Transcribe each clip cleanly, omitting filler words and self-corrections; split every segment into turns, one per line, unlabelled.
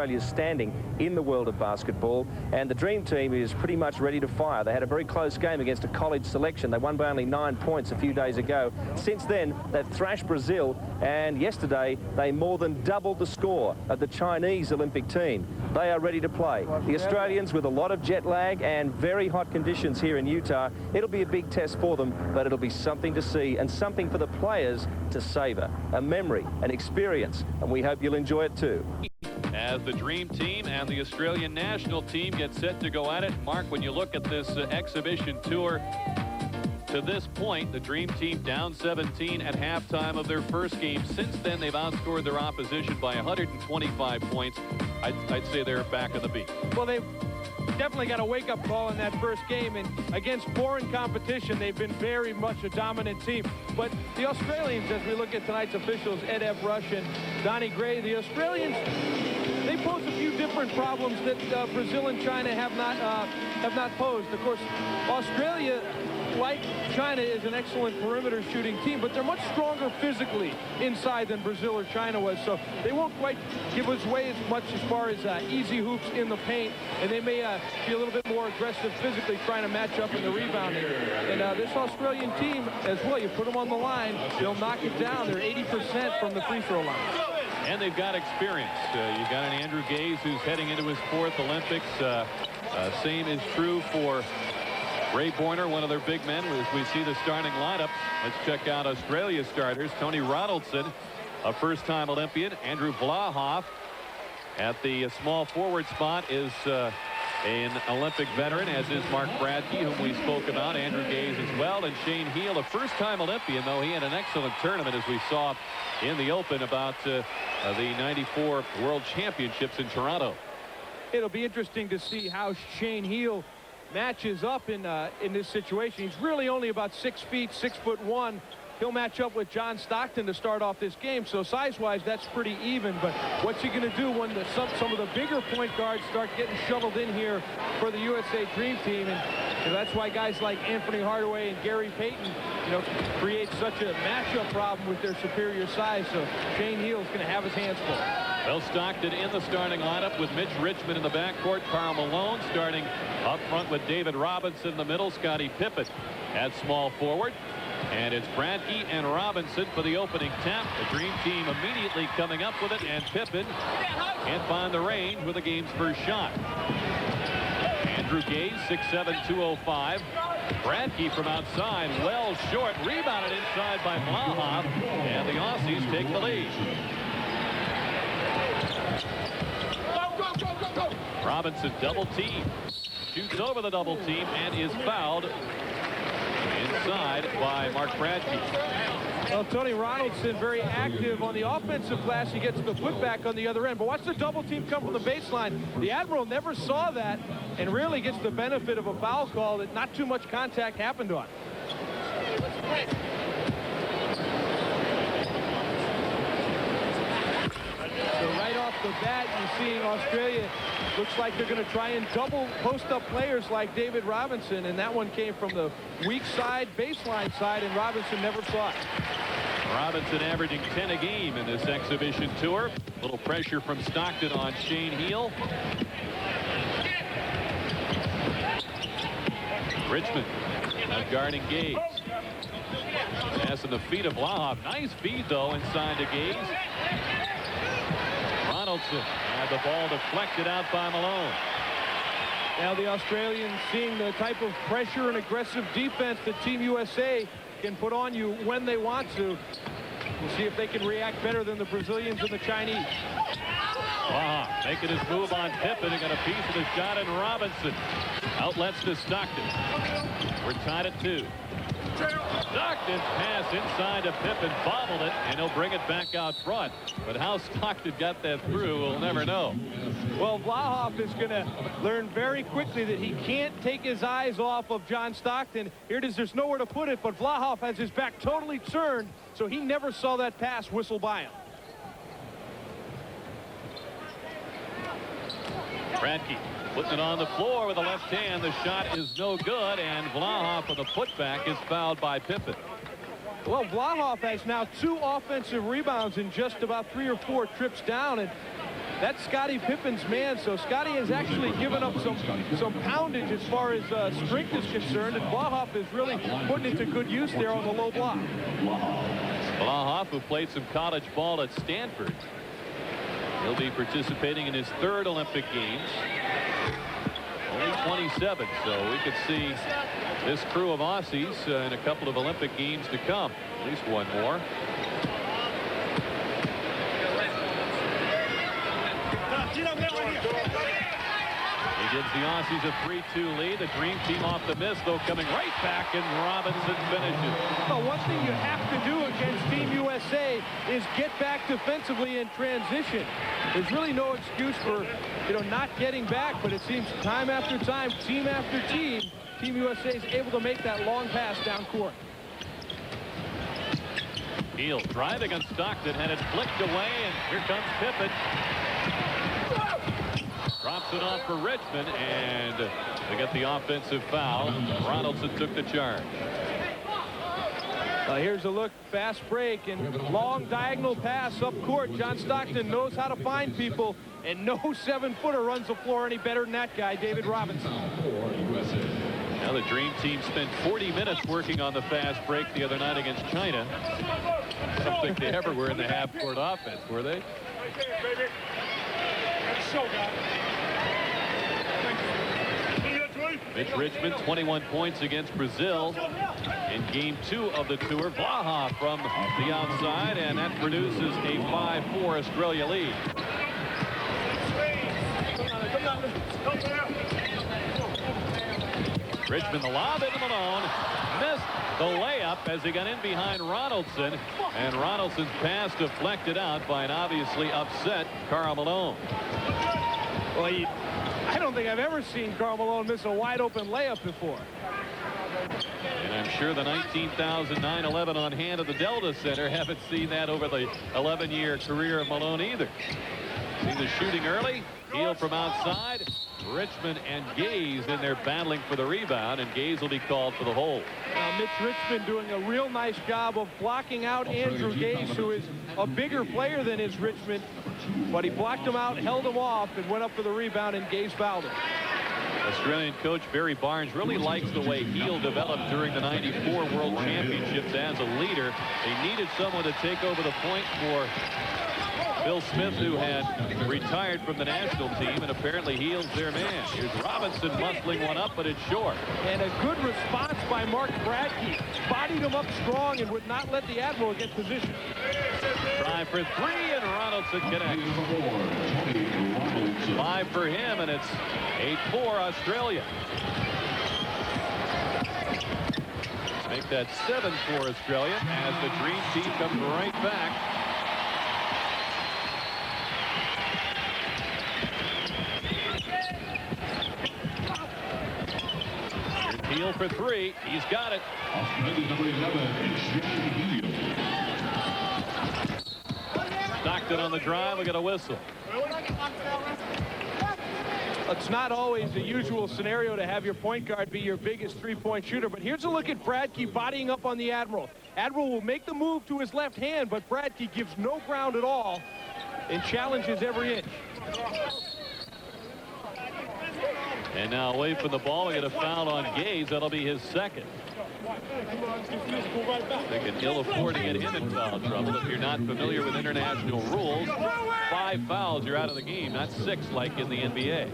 Australia's standing in the world of basketball, and the Dream Team is pretty much ready to fire. They had a very close game against a college selection. They won by only 9 points a few days ago. Since then, they've thrashed Brazil, and yesterday they more than doubled the score of the Chinese Olympic team. They are ready to play. The Australians, with a lot of jet lag and very hot conditions here in Utah, it'll be a big test for them, but it'll be something to see and something for the players to savor. A memory, an experience, and we hope you'll enjoy it too.
As the Dream Team and the Australian national team get set to go at it, Mark, when you look at this exhibition tour, to this point, the Dream Team down 17 at halftime of their first game. Since then, they've outscored their opposition by 125 points. I'd say they're back on the beat. Well, they've definitely got a wake-up call in that first game, and against foreign competition, they've been very much a dominant team. But the Australians, as we look at tonight's officials, Ed F. Rush and Donnie Gray, the Australians, they pose a few different problems that Brazil and China have not posed. Of course, Australia, like China, is an excellent perimeter shooting team, but they're much stronger physically inside than Brazil or China was, so they won't quite give us away as much as far as easy hoops in the paint, and they may be a little bit more aggressive physically trying to match up in the rebounding. And this Australian team as well, you put them on the line, they'll knock it down. They're 80% from the free throw line. And they've got experience. You've got an Andrew Gaze who's heading into his 4th Olympics. Same is true for Ray Boyner, one of their big men, as we see the starting lineup. Let's check out Australia's starters. Tony Ronaldson, a first-time Olympian. Andrew Vlahoff at the small forward spot is an Olympic veteran, as is Mark Bradkey, whom we spoke about. Andrew Gaze as well. And Shane Heal, a first-time Olympian, though he had an excellent tournament, as we saw in the Open about the 94 World Championships in Toronto. It'll be interesting to see how Shane Heal matches up in this situation. He's really only about 6 feet, 6'1". He'll match up with John Stockton to start off this game, so size-wise, that's pretty even. But what's he going to do when some of the bigger point guards start getting shoveled in here for the USA Dream Team? And that's why guys like Anthony Hardaway and Gary Payton, create such a matchup problem with their superior size. So Shane Heal's going to have his hands full. Bill Stockton in the starting lineup with Mitch Richmond in the backcourt. Karl Malone starting up front with David Robinson in the middle. Scottie Pippen at small forward. And it's Bradkey and Robinson for the opening tap. The Dream Team immediately coming up with it, and Pippen can't find the range with the game's first shot. Andrew Gaze, 6'7", 205. Bradkey from outside, well short, rebounded inside by Vlahoff, and the Aussies take the lead. Robinson double team, shoots over the double team, and is fouled inside by Mark Bradkey. Well, Tony Ronaldson very active on the offensive glass. He gets the putback on the other end. But watch the double team come from the baseline. The Admiral never saw that and really gets the benefit of a foul call that not too much contact happened on. So right off the bat, you're seeing Australia looks like they're going to try and double post-up players like David Robinson, and that one came from the weak side, baseline side, and Robinson never saw it. Robinson averaging 10 a game in this exhibition tour. A little pressure from Stockton on Shane Heal. Richmond guarding Gaze. Pass in the feet of Vlahoff. Nice feed, though, inside to Gaze. Ronaldson had the ball deflected out by Malone. Now the Australians seeing the type of pressure and aggressive defense that Team USA can put on you when they want to. We'll see if they can react better than the Brazilians and the Chinese. Making his move on Pippen and got a piece of the shot, and Robinson outlets to Stockton. We're tied at 2. Stockton's pass inside to Pippen, bobbled it, and he'll bring it back out front. But how Stockton got that through, we'll never know. Well, Vlahoff is going to learn very quickly that he can't take his eyes off of John Stockton. Here it is, there's nowhere to put it, but Vlahoff has his back totally turned, so he never saw that pass whistle by him. Bradkey putting it on the floor with the left hand. The shot is no good, and Vlahoff with the putback is fouled by Pippen. Well, Vlahoff has now 2 offensive rebounds in just about 3 or 4 trips down, and
that's Scottie Pippen's man. So Scottie has actually given up some poundage as far as strength is concerned, and Blahoff is really putting it to good use there on the low block.
Blahoff, who played some college ball at Stanford. He'll be participating in his 3rd Olympic Games. Only 27, so we could see this crew of Aussies in a couple of Olympic Games to come. At least one more. He gives the Aussies a 3-2 lead. The Dream Team off the miss, though, coming right back, and Robinson finishes.
Well, one thing you have to do against Team USA is get back defensively in transition. There's really no excuse for, not getting back, but it seems time after time, team after team, Team USA is able to make that long pass down court.
Hill driving on Stockton, had it flicked away, and here comes Pippen. Drops it off for Richmond, and they get the offensive foul. Ronaldson took the charge.
Here's a look, fast break, and long diagonal pass up court. John Stockton knows how to find people, and no 7-footer runs the floor any better than that guy, David Robinson.
Now the Dream Team spent 40 minutes working on the fast break the other night against China. I don't think they ever were in the half-court offense, were they? Mitch Richmond, 21 points against Brazil in Game 2 of the tour. Blaha from the outside, and that produces a 5-4 Australia lead. Richmond, the lob into Malone, missed the layup as he got in behind Ronaldson, and Ronaldson's pass deflected out by an obviously upset Karl Malone.
Well, I don't think I've ever seen Karl Malone miss a wide-open layup before.
And I'm sure the 19,911 on hand at the Delta Center haven't seen that over the 11-year career of Malone either. See the shooting early. Hill from outside. Richmond and Gaze in there battling for the rebound, and Gaze will be called for the hold.
Mitch Richmond doing a real nice job of blocking out Andrew Gaze, who is a bigger player than is Richmond, but he blocked him out, held him off, and went up for the rebound, and Gaze fouled him.
Australian coach Barry Barnes really likes the way Heel developed during the '94 World Championships as a leader. They needed someone to take over the point for Bill Smith, who had retired from the national team, and apparently Heel's their man. Here's Robinson muscling one up, but it's short.
And a good response by Mark Bradkey. Bodied him up strong and would not let the Admiral get position.
Try for 3, and Ronaldson connects. 5 for him, and it's 8-4 Australia. Make that 7 for Australia as the Dream Team comes right back. Heel for 3. He's got it. Stockton on the drive. We got a whistle.
It's not always the usual scenario to have your point guard be your biggest three-point shooter, but here's a look at Bradkey bodying up on the Admiral. Admiral will make the move to his left hand, but Bradkey gives no ground at all and challenges every inch.
And now away from the ball, we get a foul on Gaze. That'll be his second. They can ill afford to get him in foul trouble. If you're not familiar with international rules, 5 fouls, you're out of the game, not 6 like in the NBA.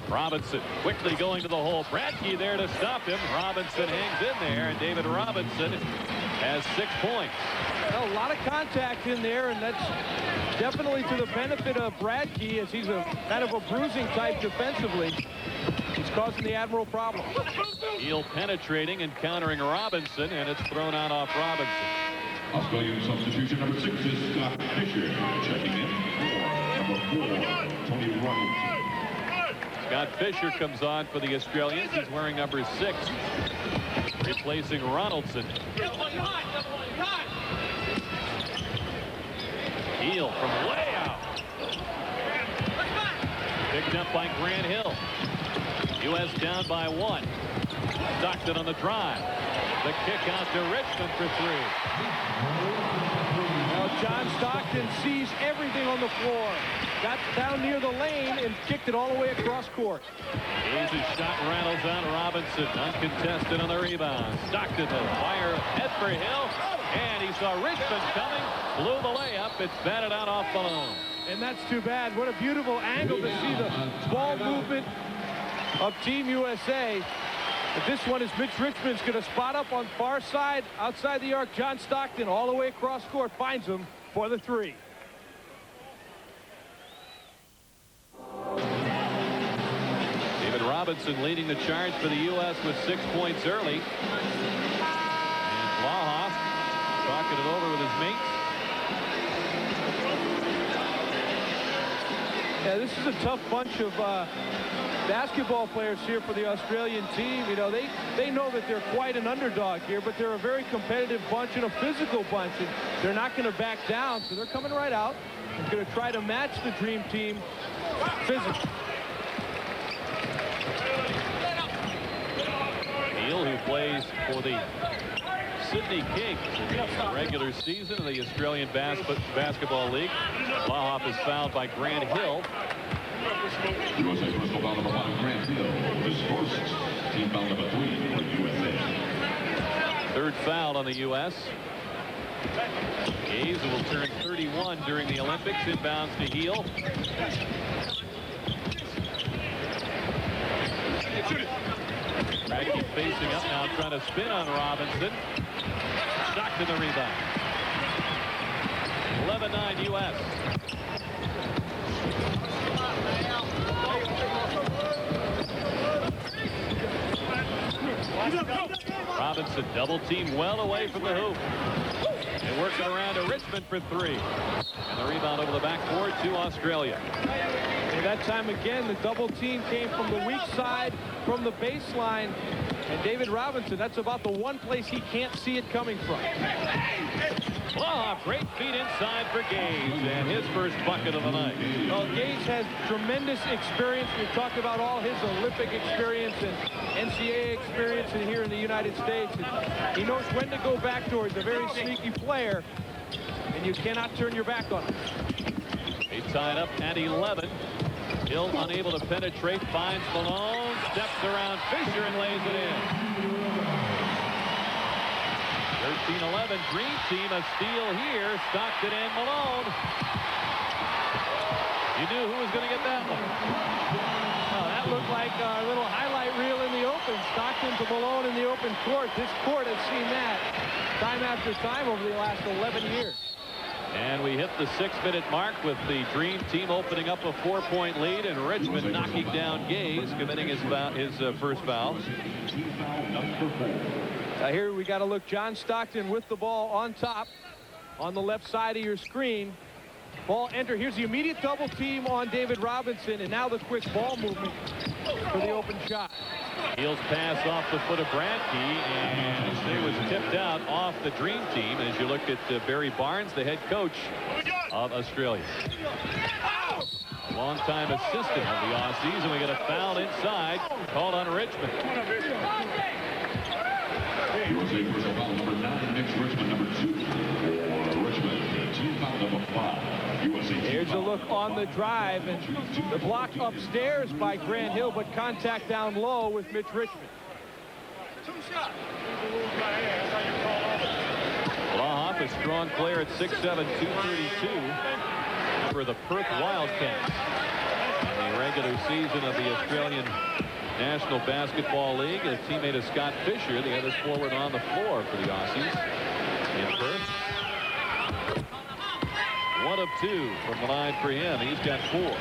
Robinson quickly going to the hole. Bradkey there to stop him. Robinson hangs in there, and David Robinson has 6 points.
Well, a lot of contact in there, and that's definitely to the benefit of Bradkey, as he's a kind of a bruising type defensively. He's causing the Admiral problems.
Heel penetrating and countering Robinson, and it's thrown out off Robinson.
Australian substitution number 6 is Scott Fisher. Checking in for number 4, Tony Ronaldson.
Scott Fisher comes on for the Australians. He's wearing number 6, replacing Ronaldson. Heel from way out. Picked up by Grant Hill. U.S. down by 1. Stockton on the drive. The kick out to Richmond for three.
Now John Stockton sees everything on the floor. Got down near the lane and kicked it all the way across court.
Hayes' shot rattles out. Robinson uncontested on the rebound. Stockton will fire head for Hill. And he saw Richmond coming. Blew the layup. It's batted out off Malone.
And that's too bad. What a beautiful angle to see the ball movement of Team USA. But this one is Mitch Richmond's going to spot up on far side, outside the arc. John Stockton all the way across court finds him for the three.
David Robinson leading the charge for the U.S. with 6 points early. And Blahoff talking it over with his mates.
Yeah, this is a tough bunch of basketball players here for the Australian team. You know, they know that they're quite an underdog here, but they're a very competitive bunch and a physical bunch, and they're not going to back down, so they're coming right out and going to try to match the Dream Team physically.
Neal, who plays for the Sydney Kings in the regular season of the Australian Basketball League. Blahoff is fouled by Grant Hill.
USA personal foul number 1, Grant Hill. His first team foul number 3 for USA.
Third foul on the U.S. Hayes will turn 31 during the Olympics. Inbounds to Heel. Brackey facing up now, trying to spin on Robinson. Stockton the rebound. 11-9 U.S. Robinson double team well away from the hoop. And working around to Richmond for three. And the rebound over the backboard to Australia.
And that time again, the double team came from the weak side, from the baseline. And David Robinson, that's about the one place he can't see it coming from.
Blahoff, great feet inside for Gage, and his first bucket of the night.
Well, Gage has tremendous experience. We've talked about all his Olympic experience and NCAA experience here in the United States. And he knows when to go back to it. He's a very sneaky player, and you cannot turn your back on him.
They tied up at 11. Hill unable to penetrate, finds Malone, steps around Fisher and lays it in. 13-11, Dream Team, a steal here. Stockton and Malone. You knew who was going to get that one.
Well, that looked like a little highlight reel in the open. Stockton to Malone in the open court. This court has seen that time after time over the last 11 years.
And we hit the 6-minute mark with the Dream Team opening up a 4-point lead, and Richmond knocking down Gaze, committing his first foul.
Here we got to look. John Stockton with the ball on top on the left side of your screen. Ball enter. Here's the immediate double team on David Robinson, and now the quick ball movement for the open shot.
Heels pass off the foot of Bradkey, and it was tipped out off the Dream Team. As you look at Barry Barnes, the head coach of Australia. Longtime assistant of the Aussies, and we get a foul inside called on Richmond.
USA personal foul number 9, next Richmond number 2 for Richmond. Team foul number 5.
Here's a look on the drive, and the block upstairs by Grant Hill, but contact down low with Mitch Richmond.
Blahoff, a strong player at 6'7", 232 for the Perth Wildcats. In the regular season of the Australian National Basketball League, a teammate of Scott Fisher, the other forward on the floor for the Aussies in Perth. 1 of 2 from the line for him. He's got 4.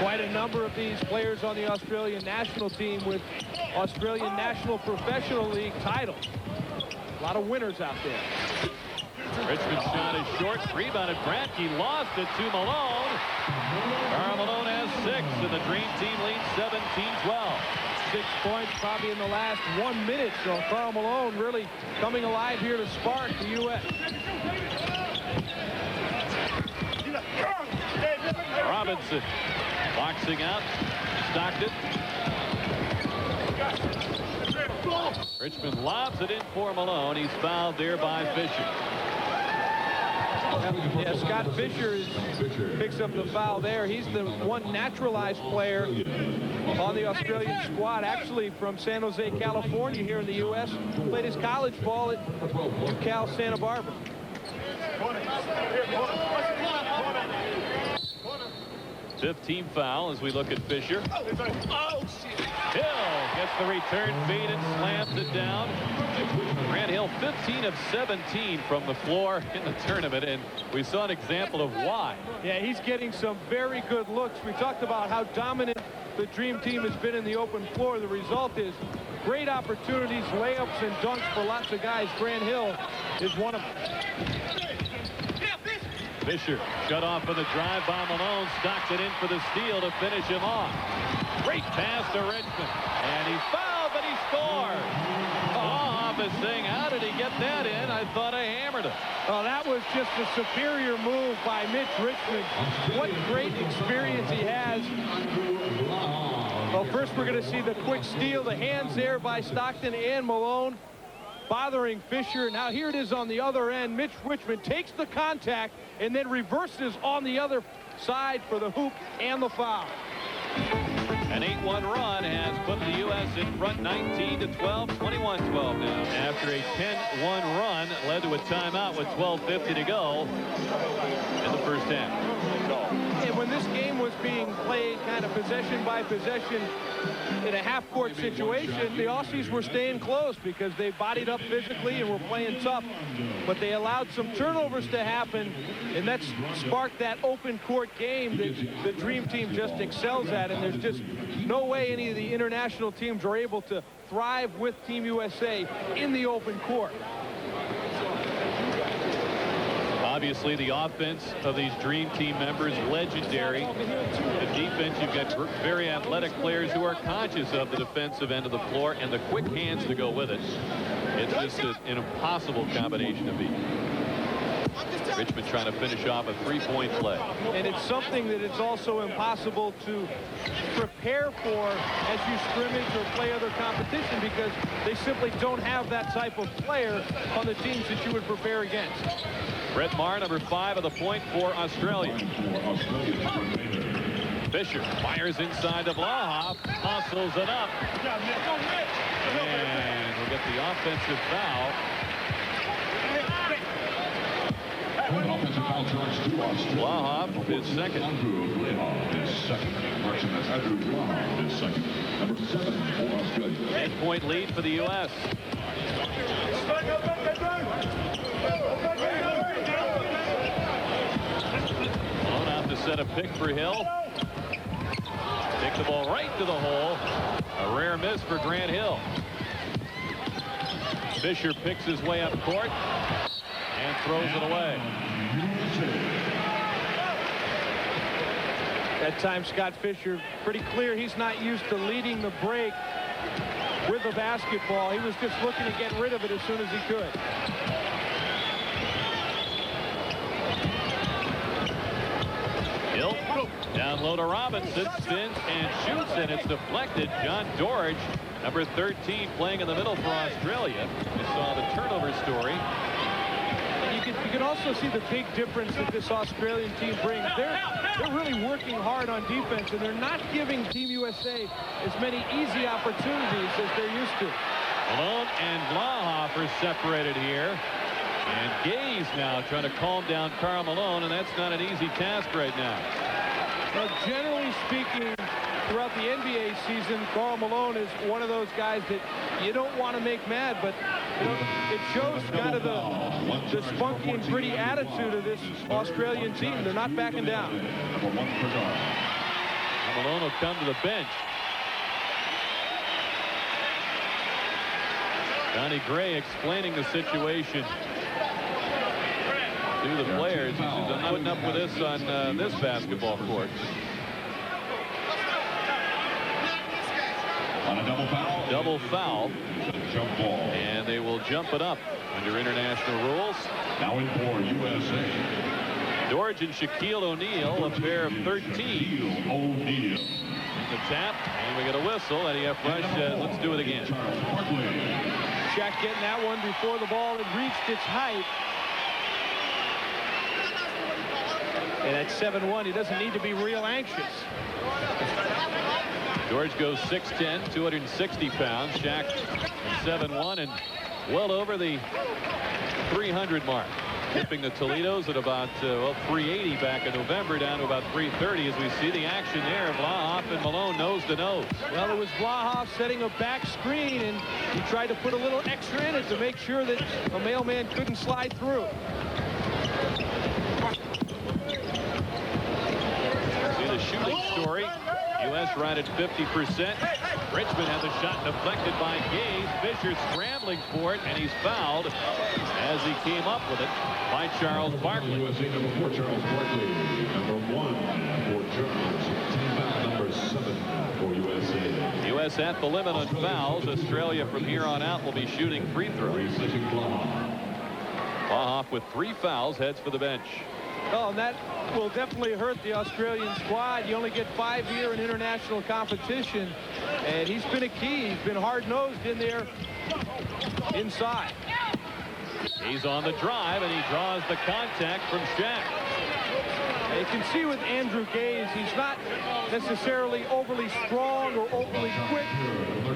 Quite a number of these players on the Australian national team with Australian National Professional League titles. A lot of winners out there.
Richmond's shot is short. Rebounded Bradkey, lost it to Malone. Karl Malone has 6, and the Dream Team leads 17-12.
6 points probably in the last 1 minute, so Karl Malone really coming alive here to spark the U.S.
Robinson boxing out. Stockton. Richmond lobs it in for Malone. He's fouled there by Fisher.
Yeah, Scott Fisher picks up the foul there. He's the one naturalized player on the Australian squad, actually from San Jose, California, here in the U.S. Played his college ball at UCal Santa Barbara.
15th foul as we look at Fisher. Hill gets the return feed and slams it down. Grant Hill 15 of 17 from the floor in the tournament, and we saw an example of why.
Yeah, he's getting some very good looks. We talked about how dominant the Dream Team has been in the open floor. The result is great opportunities, layups and dunks for lots of guys. Grant Hill is one of them.
Fisher shut off for the drive by Malone, stocks it in for the steal to finish him off. Great pass to Richmond, and he fouled, but he scored. Off is saying, how did he get that in? I thought I hammered him.
Oh, that was just a superior move by Mitch Richmond. What great experience he has. Well, first we're going to see the quick steal, the hands there by Stockton and Malone, bothering Fisher. Now here it is on the other end. Mitch Richmond takes the contact and then reverses on the other side for the hoop and the foul.
An 8-1 run has put the U.S. in front 19-12, 21-12 now. After a 10-1 run, led to a timeout with 12:50 to go in the first half.
And when this game was being played kind of possession by possession in a half-court situation, the Aussies were staying close because they bodied up physically and were playing tough. But they allowed some turnovers to happen, and that's sparked that open court game that the Dream Team just excels at. And there's just no way any of the international teams are able to thrive with Team USA in the open court.
Obviously, the offense of these Dream Team members, legendary. The defense, you've got very athletic players who are conscious of the defensive end of the floor and the quick hands to go with it. It's just an impossible combination to beat. Richmond trying to finish off a three-point play.
And it's something that it's also impossible to prepare for as you scrimmage or play other competition because they simply don't have that type of player on the teams that you would prepare against.
Brett Maher, number 5 of the point for Australia. Fisher fires inside to Blahoff, hustles it up. And we'll get the offensive foul.
Offensive foul charge to Australia.
Blahoff is second.
Is second. That's Andrew Blahoff is second. Number 7 for Australia.
10-point lead for the U.S. Malone out to set a pick for Hill. Take the ball right to the hole. A rare miss for Grant Hill. Fisher picks his way up court and throws it away.
That time, Scott Fisher, pretty clear he's not used to leading the break with the basketball. He was just looking to get rid of it as soon as he could.
Hill down low to Robinson, spins and shoots, and it's deflected. John Dorridge, number 13, playing in the middle for Australia. We saw the turnover story.
You can also see the big difference that this Australian team brings. They're really working hard on defense, and they're not giving Team USA as many easy opportunities as they're used to.
Malone and Blahoff are separated here. And Gaze now trying to calm down Karl Malone, and that's not an easy task right now.
Well, generally speaking, throughout the NBA season, Karl Malone is one of those guys that you don't want to make mad, but you know, it shows kind of the spunky and gritty attitude of this Australian team. They're not backing down.
Malone will come to the bench. Donnie Gray explaining the situation to the players. He says, I'm not putting up with this on this basketball court.
On a double foul.
Double foul.
Jump ball.
And they will jump it up under international rules.
Now in for USA.
Dorridge and Shaquille O'Neal, a pair of 13.
O'Neal.
The tap, and we get a whistle. And EF Rush says, let's do it again.
Charles Barkley.
Shaq getting that one before the ball had reached its height. And at 7-1, he doesn't need to be real anxious.
George goes 6'10", 260 pounds. Shaq 7'1", and well over the 300 mark. Tipping the Toledos at about 380 back in November, down to about 330 as we see the action there. Vlahoff and Malone nose to nose.
Well, it was Vlahoff setting a back screen, and he tried to put a little extra in it to make sure that a mailman couldn't slide through.
See the shooting story. U.S. right at 50%. Richmond had the shot deflected by Gaze. Fisher scrambling for it, and he's fouled as he came up with it by Charles Barkley.
USA number 4, Charles Barkley. Number 1 for Charles. Team foul number 7 for USA.
U.S. at the limit on fouls. Australia from here on out will be shooting free throws. Vlahoff with 3 fouls heads for the bench.
Oh, and that will definitely hurt the Australian squad. You only get 5 here in international competition, and he's been a key. He's been hard-nosed in there inside.
He's on the drive, and he draws the contact from Shaq.
And you can see with Andrew Gaze, he's not necessarily overly strong or overly quick,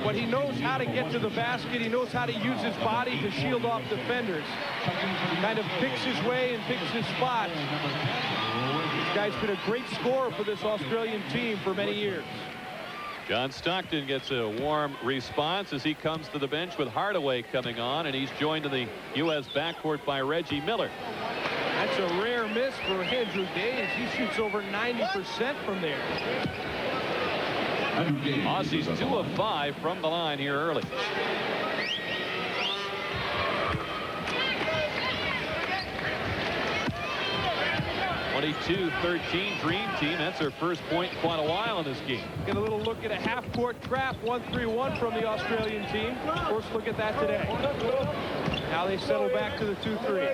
but he knows how to get to the basket. He knows how to use his body to shield off defenders. He kind of picks his way and picks his spot. This guy's been a great scorer for this Australian team for many years.
John Stockton gets a warm response as he comes to the bench with Hardaway coming on, and he's joined in the U.S. backcourt by Reggie Miller.
That's a rare miss for Andrew Gaze. He shoots over 90% from there.
Aussies 2 of 5 from the line here early. (22-13) Dream Team. That's their first point in quite a while in this game.
Get a little look at a half-court trap, 1-3-1 from the Australian team. First look at that today. Now they settle back to the 2-3.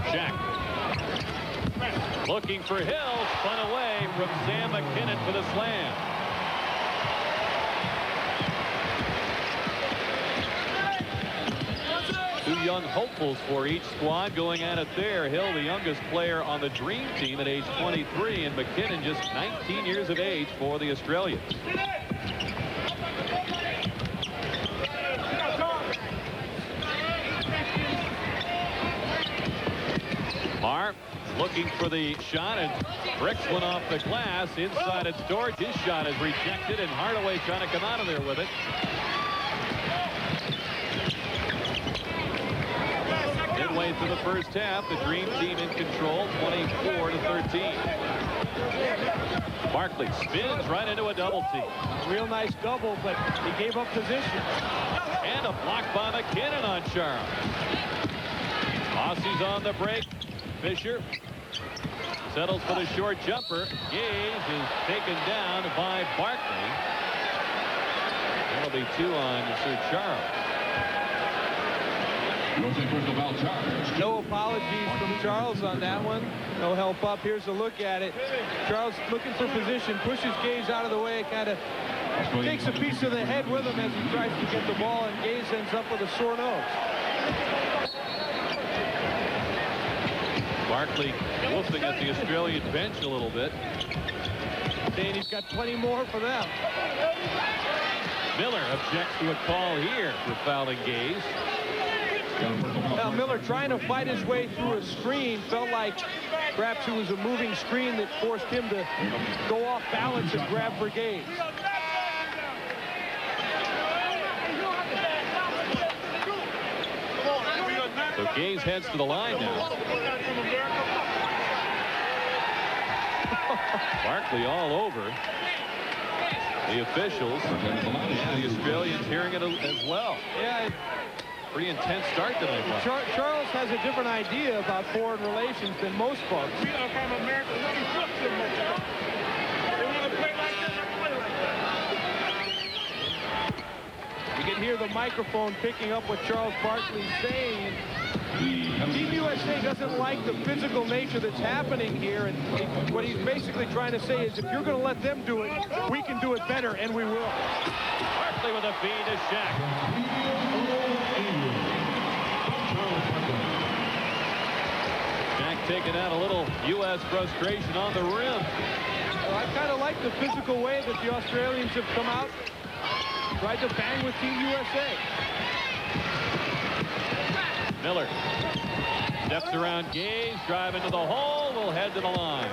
Shaq looking for Hill, spun away from Sam McKinnon for the slam. Two young hopefuls for each squad going at it there. Hill, the youngest player on the Dream Team at age 23, and McKinnon just 19 years of age for the Australians. Marr looking for the shot, and bricks one off the glass. Inside it's George. His shot is rejected, and Hardaway trying to come out of there with it. Midway through the first half, the Dream Team in control, 24-13. Barkley spins right into a double team.
Real nice double, but he gave up position.
And a block by McKinnon on Charles. Aussies on the break. Fisher settles for the short jumper. Gaze is taken down by Barkley. That'll be 2 on Sir Charles.
No apologies from Charles on that one. No help up. Here's a look at it. Charles looking for position, pushes Gaze out of the way, kind of takes a piece of the head with him as he tries to get the ball, and Gaze ends up with a sore nose.
Barkley woofing at the Australian bench a little bit.
And he's got plenty more for them.
Miller objects to a call here for fouling Gaze.
Now Miller trying to fight his way through a screen, felt like perhaps it was a moving screen that forced him to go off balance and grab for Gaze.
So Gaze heads to the line now. Barkley all over the officials, and the Australians hearing it as well.
Yeah,
pretty intense start tonight.
Charles has a different idea about foreign relations than most folks.
We are from America. We trust them. They want to play like this and play like that.
You can hear the microphone picking up what Charles Barkley's saying. Team USA doesn't like the physical nature that's happening here, and what he's basically trying to say is if you're going to let them do it, we can do it better, and we will.
Barkley Barkley with a feed to Shaq. Shaq taking out a little U.S. frustration on the rim.
Well, I kind of like the physical way that the Australians have come out, tried to bang with Team USA.
Miller steps around Gage, drive into the hole, will head to the line.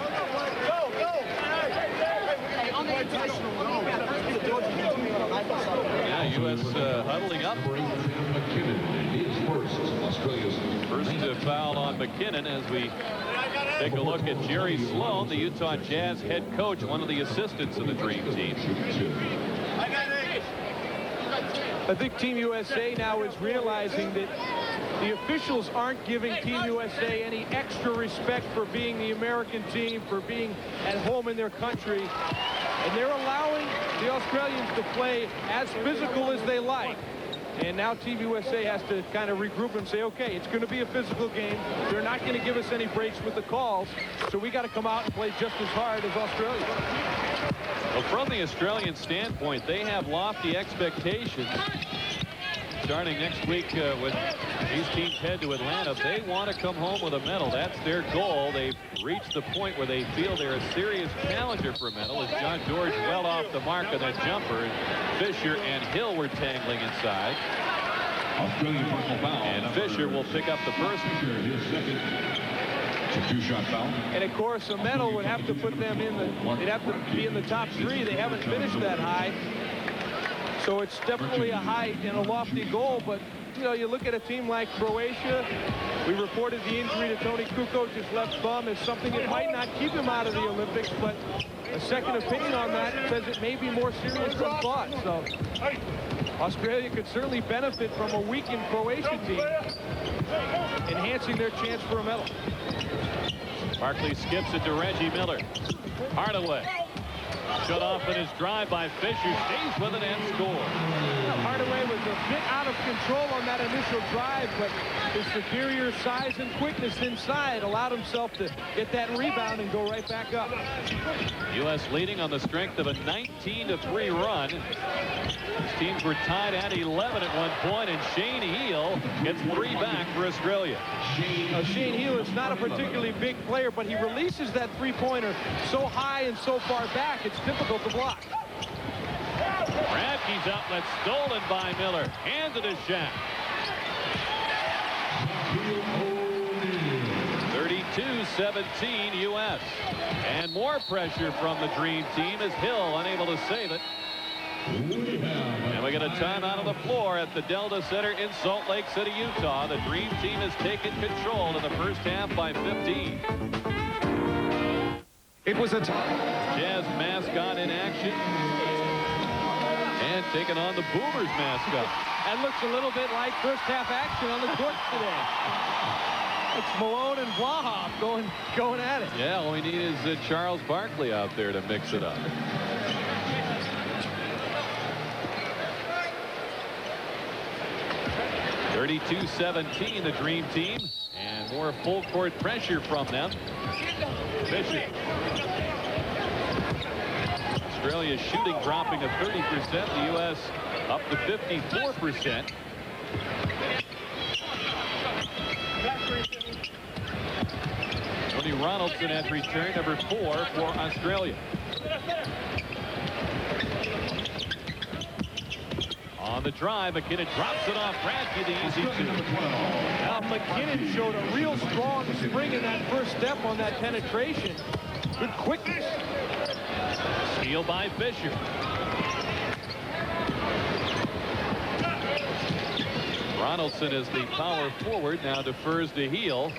Yeah, U.S. huddling up. First foul on McKinnon as we take a look at Jerry Sloan, the Utah Jazz head coach, one of the assistants of the Dream Team.
I think Team USA now is realizing that the officials aren't giving Team USA any extra respect for being the American team, for being at home in their country. And they're allowing the Australians to play as physical as they like. And now Team USA has to kind of regroup and say, okay, it's going to be a physical game. They're not going to give us any breaks with the calls. So we got to come out and play just as hard as Australia.
Well, from the Australian standpoint, they have lofty expectations. Starting next week when these teams head to Atlanta, they want to come home with a medal. That's their goal. They've reached the point where they feel they're a serious challenger for a medal as John George well off the mark on that jumper. Fisher and Hill were tangling inside.
Australian personal foul.
And Fisher will pick up the first.
His second. It's a two-shot foul.
And of course, a medal would have to put them in the, they'd have to be in the top three. They haven't finished that high. So it's definitely a high and a lofty goal, but you know, you look at a team like Croatia. We reported the injury to Tony Kukoc's left thumb as something that might not keep him out of the Olympics, but a second opinion on that says it may be more serious than thought. So Australia could certainly benefit from a weakened Croatian team, enhancing their chance for a medal.
Barkley skips it to Reggie Miller. Hardaway. Shut off in his drive by Fisher, stays with it and scores.
Well, Hardaway was a bit out of control on that initial drive, but his superior size and quickness inside allowed himself to get that rebound and go right back up.
U.S. leading on the strength of a 19-3 run. These teams were tied at 11 at one point, and Shane Heal gets 3 back for Australia.
Shane Heal is not a particularly big player, but he releases that three-pointer so high and so far back, it's difficult to block.
Radke's outlet stolen by Miller. Hands it to Shaq. 32-17 U.S. And more pressure from the Dream Team as Hill unable to save it. And we get a timeout on the floor at the Delta Center in Salt Lake City, Utah. The Dream Team has taken control in the first half by 15.
It was a
Jazz mascot in action. And taking on the Boomers mascot.
That looks a little bit like first half action on the court today. It's Malone and Blahoff going at it.
Yeah, all we need is Charles Barkley out there to mix it up. (32-17) the Dream Team, and more full court pressure from them. Fisher. Australia's shooting dropping to 30%. The U.S. up to 54%. Tony Ronaldson at return, number 4 for Australia. On the drive, McKinnon drops it off Radke, the easy 2.
Now McKinnon showed a real strong spring in that first step on that penetration. Good quickness.
Steal by Fisher. Ronaldson is the power forward, now defers to Heal.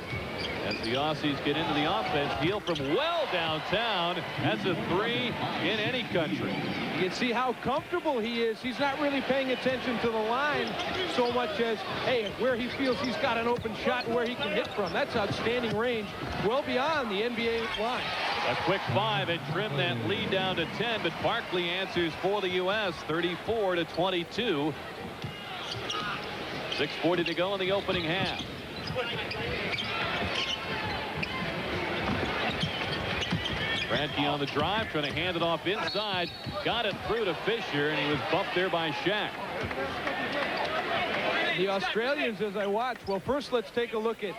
As the Aussies get into the offense, Heal from well downtown. That's a 3 in any country.
You can see how comfortable he is. He's not really paying attention to the line so much as, hey, where he feels he's got an open shot and where he can hit from. That's outstanding range, well beyond the NBA line.
A quick 5 and trim that lead down to 10, but Barkley answers for the U.S. 34-22. 6:40 to go in the opening half. Brandke on the drive, trying to hand it off inside. Got it through to Fisher, and he was bumped there by Shack.
The Australians, as I watch, well, first let's take a look at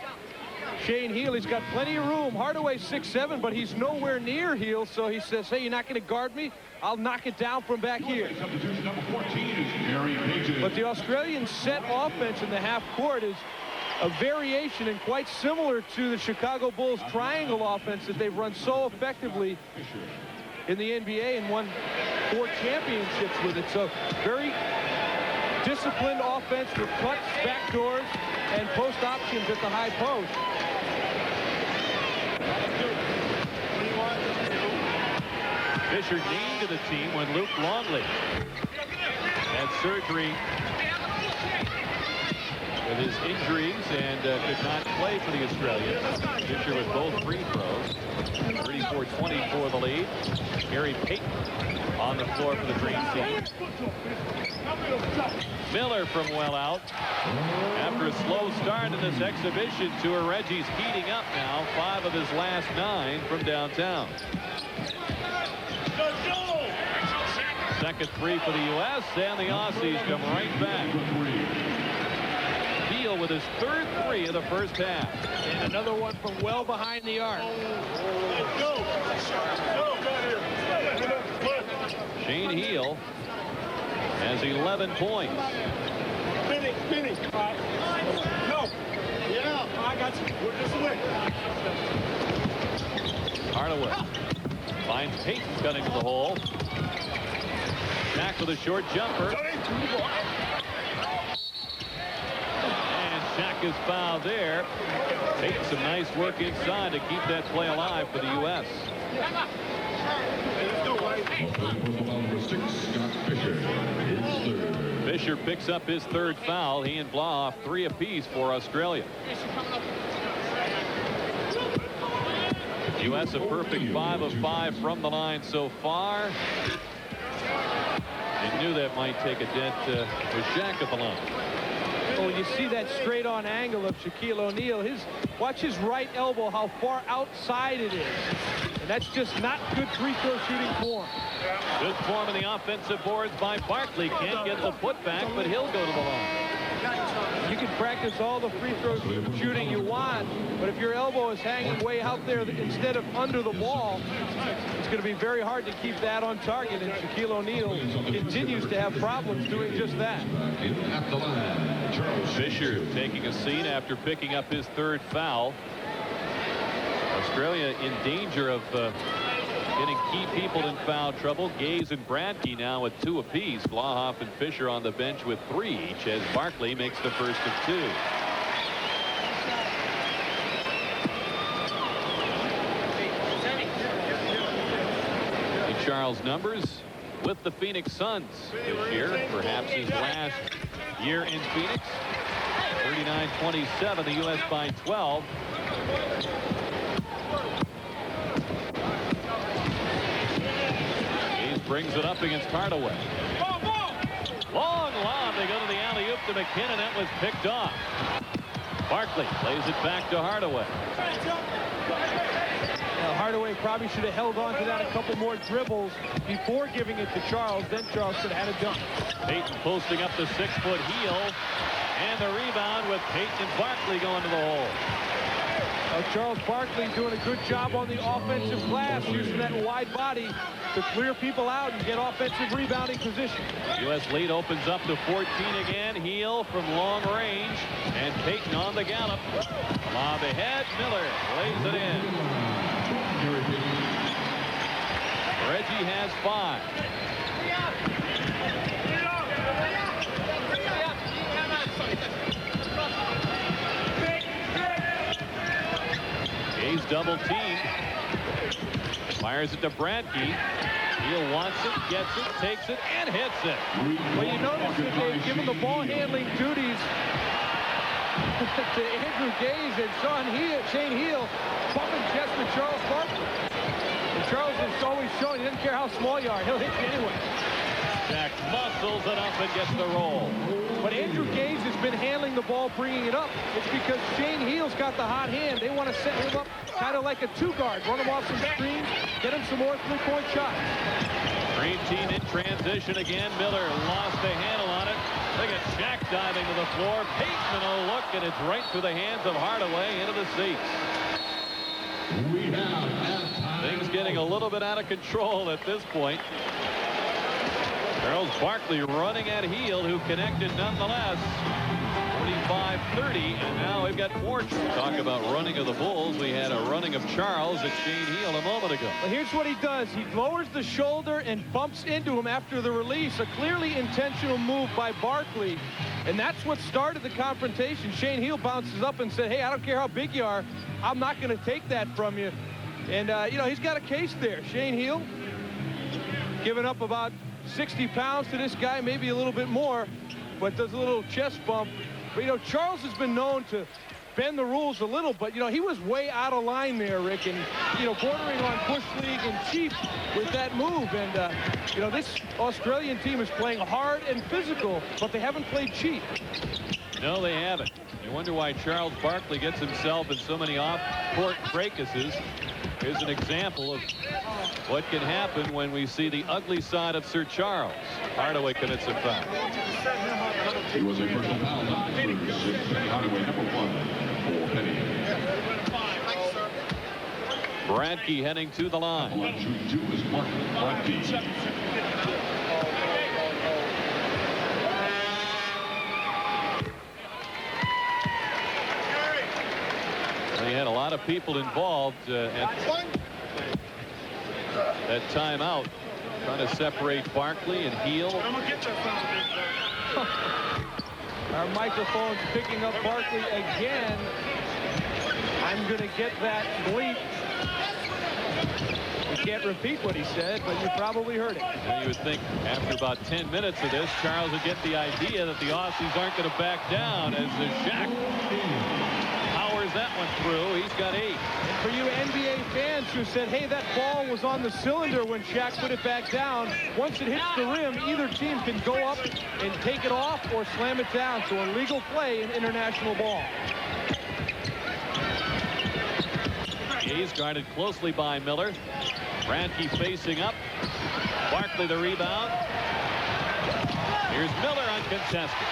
Shane Heel. He's got plenty of room. Hardaway 6'7", but he's nowhere near Heel, so he says, hey, you're not going to guard me? I'll knock it down from back here.
Substitution number 14 is Harry Pages.
But the Australian set offense in the half court is a variation and quite similar to the Chicago Bulls triangle offense that they've run so effectively in the NBA and won 4 championships with it. So very disciplined offense with cuts, backdoors, and post options at the high post.
Fisher named to the team when Luke Longley had surgery with his injuries and could not play for the Australians. Fisher with both free throws. 34-20 for the lead. Gary Payton on the floor for the Dream Team. Miller from well out. After a slow start in this exhibition tour, Reggie's heating up now. 5 of his last 9 from downtown. Second 3 for the U.S. and the Aussies come right back. Heel with his 3rd 3 of the first half.
And another one from well behind the arc.
Shane Heel has 11 points.
Spinning. No. Yeah, I got you. This way.
Hardaway finds Payton cutting to the hole. Shaq with a short jumper. And Shaq is fouled there. Payton some nice work inside to keep that play alive for the U.S. Fisher picks up his 3rd foul. He and Blahoff 3 apiece for Australia. U.S. a perfect 5 of 5 from the line so far. They knew that might take a dent with Shaq at the line.
Oh, you see that straight-on angle of Shaquille O'Neal. Watch his right elbow, how far outside it is. And that's just not good free throw shooting form.
Good form in the offensive boards by Barkley. Can't get the putback, but he'll go to the line.
You can practice all the free throw shooting you want, but if your elbow is hanging way out there instead of under the ball, it's going to be very hard to keep that on target, and Shaquille O'Neal continues to have problems doing just that.
Fisher taking a seat after picking up his 3rd foul. Australia in danger of getting key people in foul trouble. Gaze and Brandke now with 2 apiece. Blahoff and Fisher on the bench with 3 each as Barkley makes the first of 2. And Charles numbers with the Phoenix Suns this year. Perhaps his last year in Phoenix. 39-27, the U.S. by 12. Brings it up against Hardaway. Long lob. They go to the alley-oop to McKinnon. That was picked off. Barkley plays it back to Hardaway.
Now, Hardaway probably should have held on to that a couple more dribbles before giving it to Charles. Then Charles could have had a dunk.
Payton posting up the 6-foot heel. And the rebound with Payton and Barkley going to the hole.
Charles Barkley doing a good job on the offensive glass, using that wide body to clear people out and get offensive rebounding position.
U.S. lead opens up to 14 again. Heel from long range. And Payton on the gallop. Lob ahead. Miller lays it in. Reggie has 5. He's double teamed. Fires it to Brandke. Heel wants it, gets it, takes it, and hits it.
Well, you notice that they've given the ball handling duties to Andrew Gaze and Shane Heel bumping chest with Charles Barkley. And Charles has always shown he doesn't care how small you are, he'll hit you anyway.
Jack muscles it up and gets the roll.
But Andrew Gaze has been handling the ball, bringing it up. It's because Shane Heal's got the hot hand. They want to set him up kind of like a two-guard. Run him off some screens, get him some more three-point shots.
Dream team in transition again. Miller lost the handle on it. Look at Shaq diving to the floor. Bateman a look, and it's right through the hands of Hardaway into the seats. Things getting a little bit out of control at this point. Charles Barkley running at Heel, who connected nonetheless. 45-30, and now we've got more. Talk about running of the Bulls. We had a running of Charles at Shane Heel a moment ago.
Well, here's what he does. He lowers the shoulder and bumps into him after the release. A clearly intentional move by Barkley, and that's what started the confrontation. Shane Heel bounces up and said, hey, I don't care how big you are. I'm not going to take that from you. And, you know, he's got a case there. Shane Heel giving up about 60 pounds to this guy, maybe a little bit more, but does a little chest bump. But, you know, Charles has been known to bend the rules a little, but, you know, he was way out of line there, Rick, and, you know, bordering on Bush League and cheap with that move. And, you know, this Australian team is playing hard and physical, but they haven't played cheap.
No, they haven't. You wonder why Charles Barkley gets himself in so many off-court fracases. Here's an example of what can happen when we see the ugly side of Sir Charles. Hardaway commits a foul.
It was a personal foul line for Hardaway, number 1 for Penny.
Bradkey heading to the line.
On shooting 2 is Mark Bradkey.
They had a lot of people involved at that timeout, trying to separate Barkley and Heel.
Our microphone's picking up Barkley again. I'm going to get that bleep. We can't repeat what he said, but you probably heard it.
Well, you would think after about 10 minutes of this, Charles would get the idea that the Aussies aren't going to back down as the Shaq powers that one through. He's got 8.
And for you NBA fans who said, hey, that ball was on the cylinder when Shaq put it back down, once it hits the rim, either team can go up and take it off or slam it down. So a legal play in international ball.
He's guarded closely by Miller. Bradkey facing up. Barkley the rebound. Here's Miller uncontested.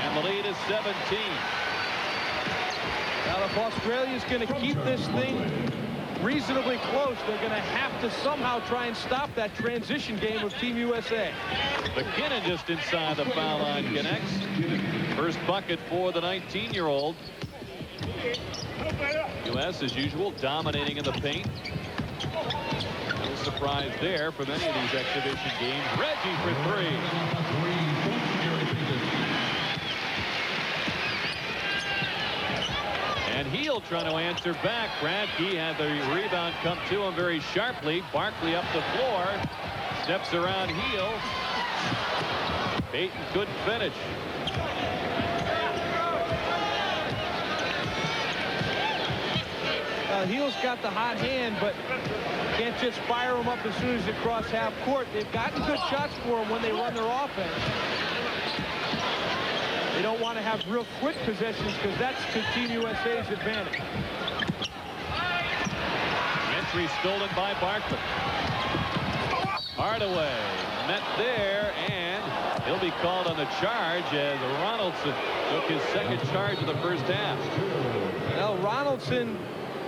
And the lead is 17.
Now, if Australia's going to keep this thing reasonably close, they're going to have to somehow try and stop that transition game of Team USA.
McKinnon just inside the foul line connects. First bucket for the 19-year-old. U.S. as usual dominating in the paint. No surprise there for many of these exhibition games. Reggie for 3. And Heel trying to answer back. Bradkey had the rebound come to him very sharply. Barkley up the floor. Steps around Heel. Payton couldn't finish.
Heel's got the hot hand, but can't just fire him up as soon as they cross half court. They've gotten good shots for him when they run their offense. They don't want to have real quick possessions because that's to Team USA's advantage.
Entry stolen by Barkley. Hardaway met there, and he'll be called on the charge as Ronaldson took his second charge of the first half.
Well, Ronaldson,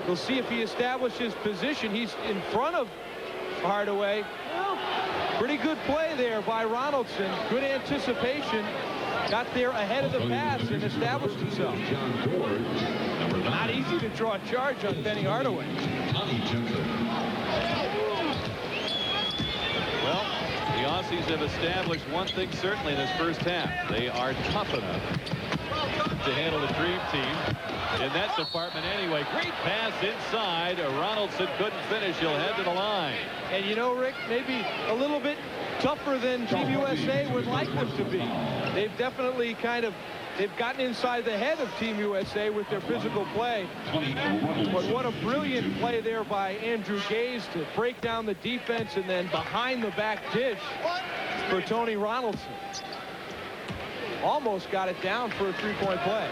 we'll see if he establishes position. He's in front of Hardaway. Well, pretty good play there by Ronaldson. Good anticipation. Got there ahead of the pass and established himself. Not easy to draw a charge on Penny Hardaway.
Well, the Aussies have established one thing certainly in this first half. They are tough enough to handle the Dream Team in that department anyway. Great pass inside. Ronaldson couldn't finish. He'll head to the line.
And you know, Rick, maybe a little bit tougher than Team USA would like them to be. They've definitely kind of they've gotten inside the head of Team USA with their physical play. But what a brilliant play there by Andrew Gaze to break down the defense and then behind the back dish for Tony Ronaldson. Almost got it down for a three-point play.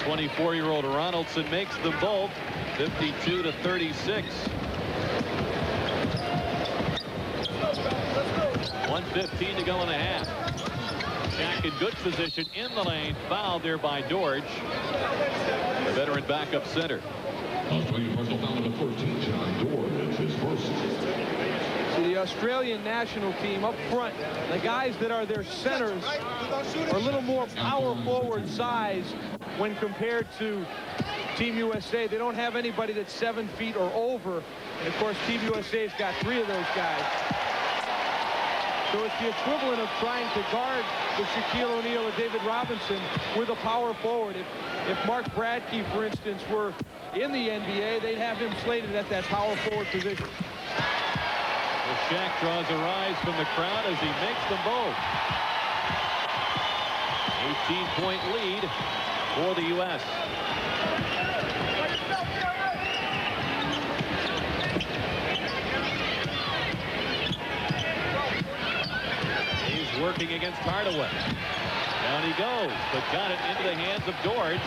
24-year-old Ronaldson makes them both 52-36. 1:15 to go in the half. Shaq in good position in the lane. Fouled there by George, the veteran backup center.
Australian personal foul number 13 tonight. George, his first.
See, the Australian national team up front, the guys that are their centers are a little more power forward size when compared to Team USA. They don't have anybody that's 7 feet or over. And of course, Team USA's got 3 of those guys. So it's the equivalent of trying to guard with Shaquille O'Neal or David Robinson with a power forward. If Mark Bradkey, for instance, were in the NBA, they'd have him slated at that power forward position.
Well, Shaq draws a rise from the crowd as he makes them both. 18-point lead for the U.S. Working against Hardaway. Down he goes, but got it into the hands of George.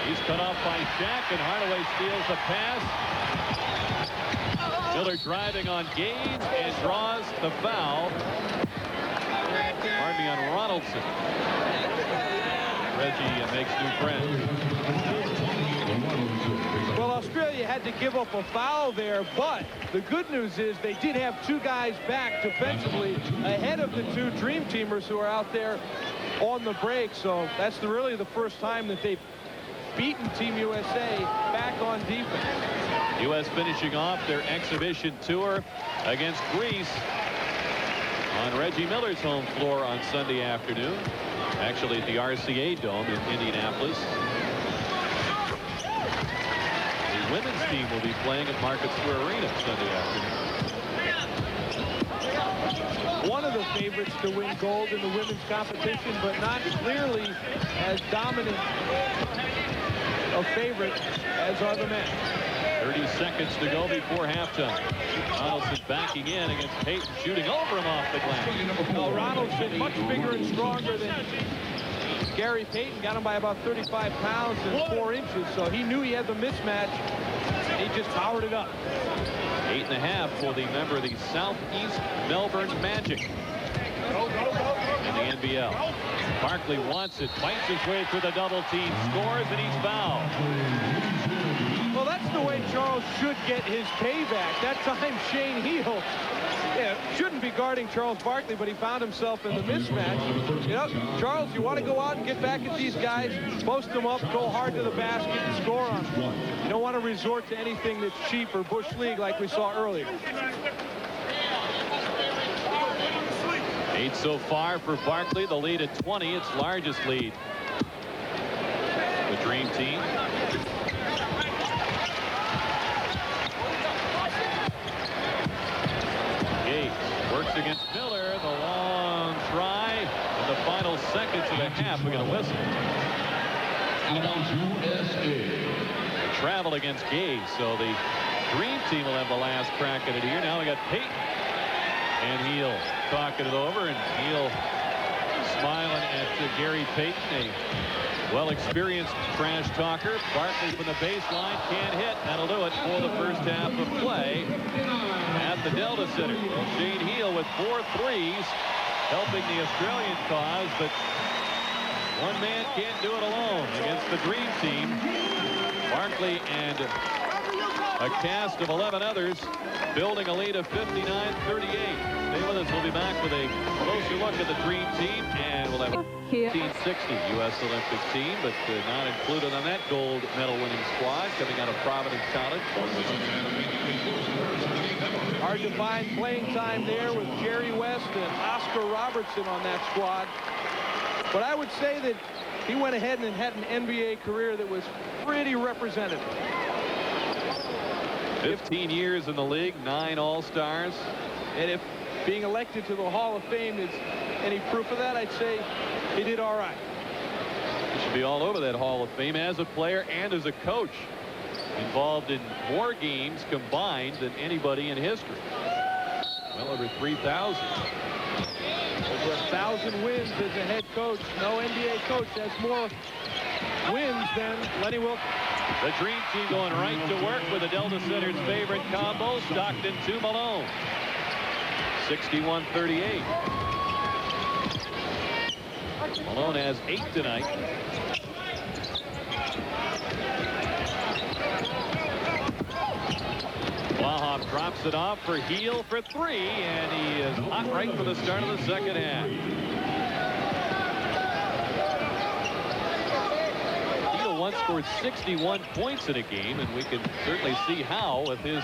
He's cut off by Shaq, and Hardaway steals the pass. Miller driving on Gaines and draws the foul. Pardon me, on Ronaldson. Reggie makes new friends.
Well, Australia had to give up a foul there, but the good news is they did have 2 guys back defensively ahead of the 2 Dream Teamers who are out there on the break. So that's really the first time that they've beaten Team USA back on defense.
U.S. finishing off their exhibition tour against Greece on Reggie Miller's home floor on Sunday afternoon. Actually at the RCA Dome in Indianapolis. The women's team will be playing at Market Square Arena Sunday afternoon.
One of the favorites to win gold in the women's competition, but not clearly as dominant a favorite as are the men.
30 seconds to go before halftime. Ronaldson backing in against Payton, shooting over him off the glass.
Well, Ronaldson much bigger and stronger than Gary Payton. Got him by about 35 pounds and 4 inches, so he knew he had the mismatch. He just powered it up.
8.5 for the member of the Southeast Melbourne Magic in the NBL. Barkley wants it, fights his way through the double team, scores, and he's fouled.
Well, that's the way Charles should get his payback. That time Shane Heel shouldn't be guarding Charles Barkley, but he found himself in the mismatch. You know, Charles, you want to go out and get back at these guys, post them up, go hard to the basket, and score on them. You don't want to resort to anything that's cheap or Bush League like we saw earlier.
8 so far for Barkley, the lead at 20, its largest lead. The Dream Team. Works against Miller, the long try, in the final seconds of the half. We got a whistle. Travel against Gaze, so the Dream Team will have the last crack at it here. Now we got Payton and Heel talking it over, and Heel smiling at Gary Payton, a well-experienced trash talker. Barkley from the baseline can't hit. That'll do it for the first half of play at the Delta Center. Well, Shane Heel with 4 threes, helping the Australian cause, but one man can't do it alone against the Dream Team. Barkley and a cast of 11 others building a lead of 59-38. Stay with us. We'll be back with a closer look at the Dream Team, and we'll have a 1960 U.S. Olympic team, but not included on that gold medal winning squad coming out of Providence College.
Hard to find playing time there with Jerry West and Oscar Robertson on that squad. But I would say that he went ahead and had an NBA career that was pretty representative.
15 years in the league, 9 All-Stars.
And if being elected to the Hall of Fame is any proof of that, I'd say he did all right.
He should be all over that Hall of Fame as a player and as a coach. Involved in more games combined than anybody in history. Well over 3,000.
Over 1,000 wins as a head coach. No NBA coach has more wins than Lenny Wilkens.
The Dream Team going right to work with the Delta Center's favorite combo, Stockton to Malone. 61-38. Malone has 8 tonight. Blahoff drops it off for Heel for 3, and he is hot right for the start of the second half. Heel once scored 61 points in a game, and we can certainly see how with his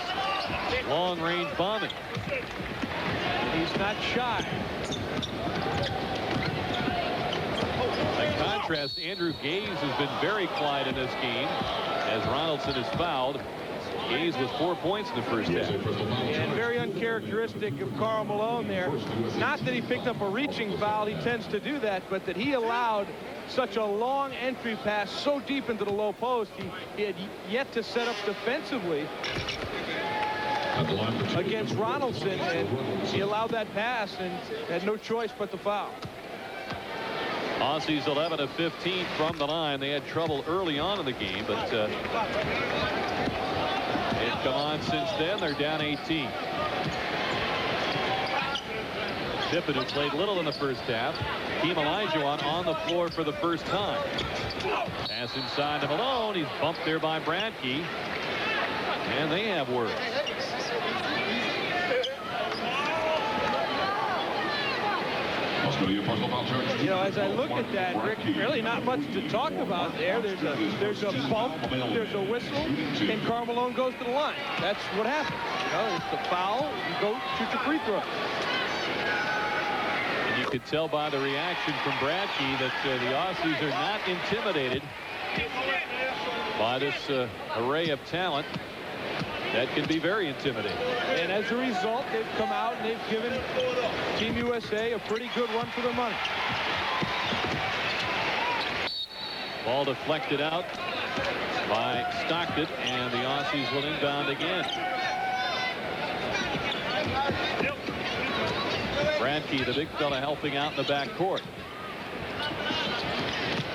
long-range bombing.
And he's not shy.
By contrast, Andrew Gaze has been very quiet in this game as Ronaldson is fouled. Gaze was 4 points in the first half.
And very uncharacteristic of Karl Malone there. Not that he picked up a reaching foul, he tends to do that, but that he allowed such a long entry pass so deep into the low post. He had yet to set up defensively against Ronaldson, and he allowed that pass and had no choice but to foul.
Aussies 11 of 15 from the line. They had trouble early on in the game, but they've come on since then. They're down 18. Pippen, who played little in the first half. Hakeem Olajuwon on the floor for the first time. Pass inside to Malone. He's bumped there by Bradkey. And they have words.
You know, as I look at that, Rick, really not much to talk about there. There's a bump, there's a whistle, and Karl Malone goes to the line. That's what happens. You know, it's a foul. You go shoot your free throw.
And you could tell by the reaction from Bradkey that the Aussies are not intimidated by this array of talent. That can be very intimidating.
And as a result, they've come out and they've given Team USA a pretty good run for their money.
Ball deflected out by Stockton, and the Aussies will inbound again. Bradkey, the big fella, helping out in the backcourt.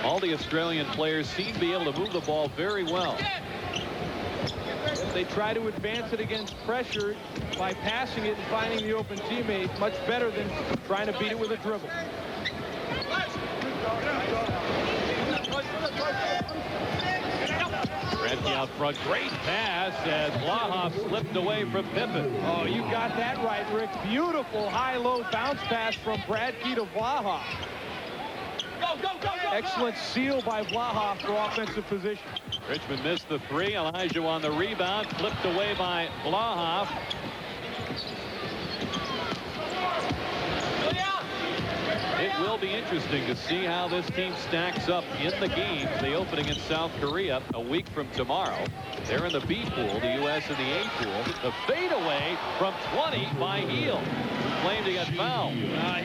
All the Australian players seem to be able to move the ball very well.
They try to advance it against pressure by passing it and finding the open teammate much better than trying to beat it with a dribble.
Bradkey out front. Great pass as Blahoff slipped away from Pippen.
Oh, you got that right, Rick. Beautiful high-low bounce pass from Bradkey to Blahoff. Excellent seal by Blahoff for offensive position.
Richmond missed the 3. Olajuwon on the rebound, flipped away by Blahoff. It will be interesting to see how this team stacks up in the games. They open against South Korea a week from tomorrow. They're in the B pool, the U.S. in the A pool. The fadeaway from 20 by Heel. Claimed he got fouled.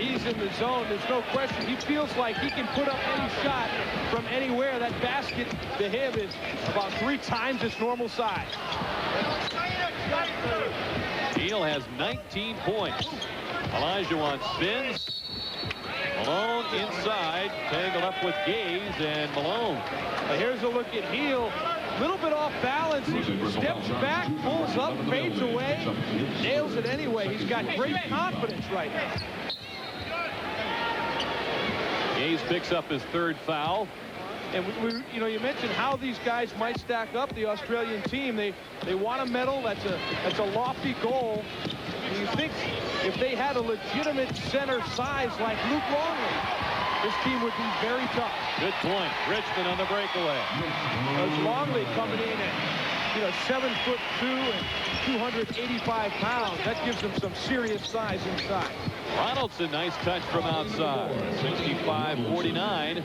He's in the zone. There's no question. He feels like he can put up any shot from anywhere. That basket to him is about 3 times its normal size.
Heel has 19 points. Olajuwon spins. Malone inside, tangled up with Gaze, and Malone.
Here's a look at Heel. A little bit off balance. He steps back, pulls up, fades away, nails it anyway. He's got great confidence right now.
Gaze picks up his 3rd foul.
And you know, you mentioned how these guys might stack up. The Australian team, they want a medal. That's a lofty goal. And you think if they had a legitimate center size like Luke Longley, this team would be very tough.
Good point. Richmond on the breakaway.
As Longley coming in at 7'2" and 285 pounds, that gives them some serious size inside.
Ronaldson, nice touch from outside. 65-49.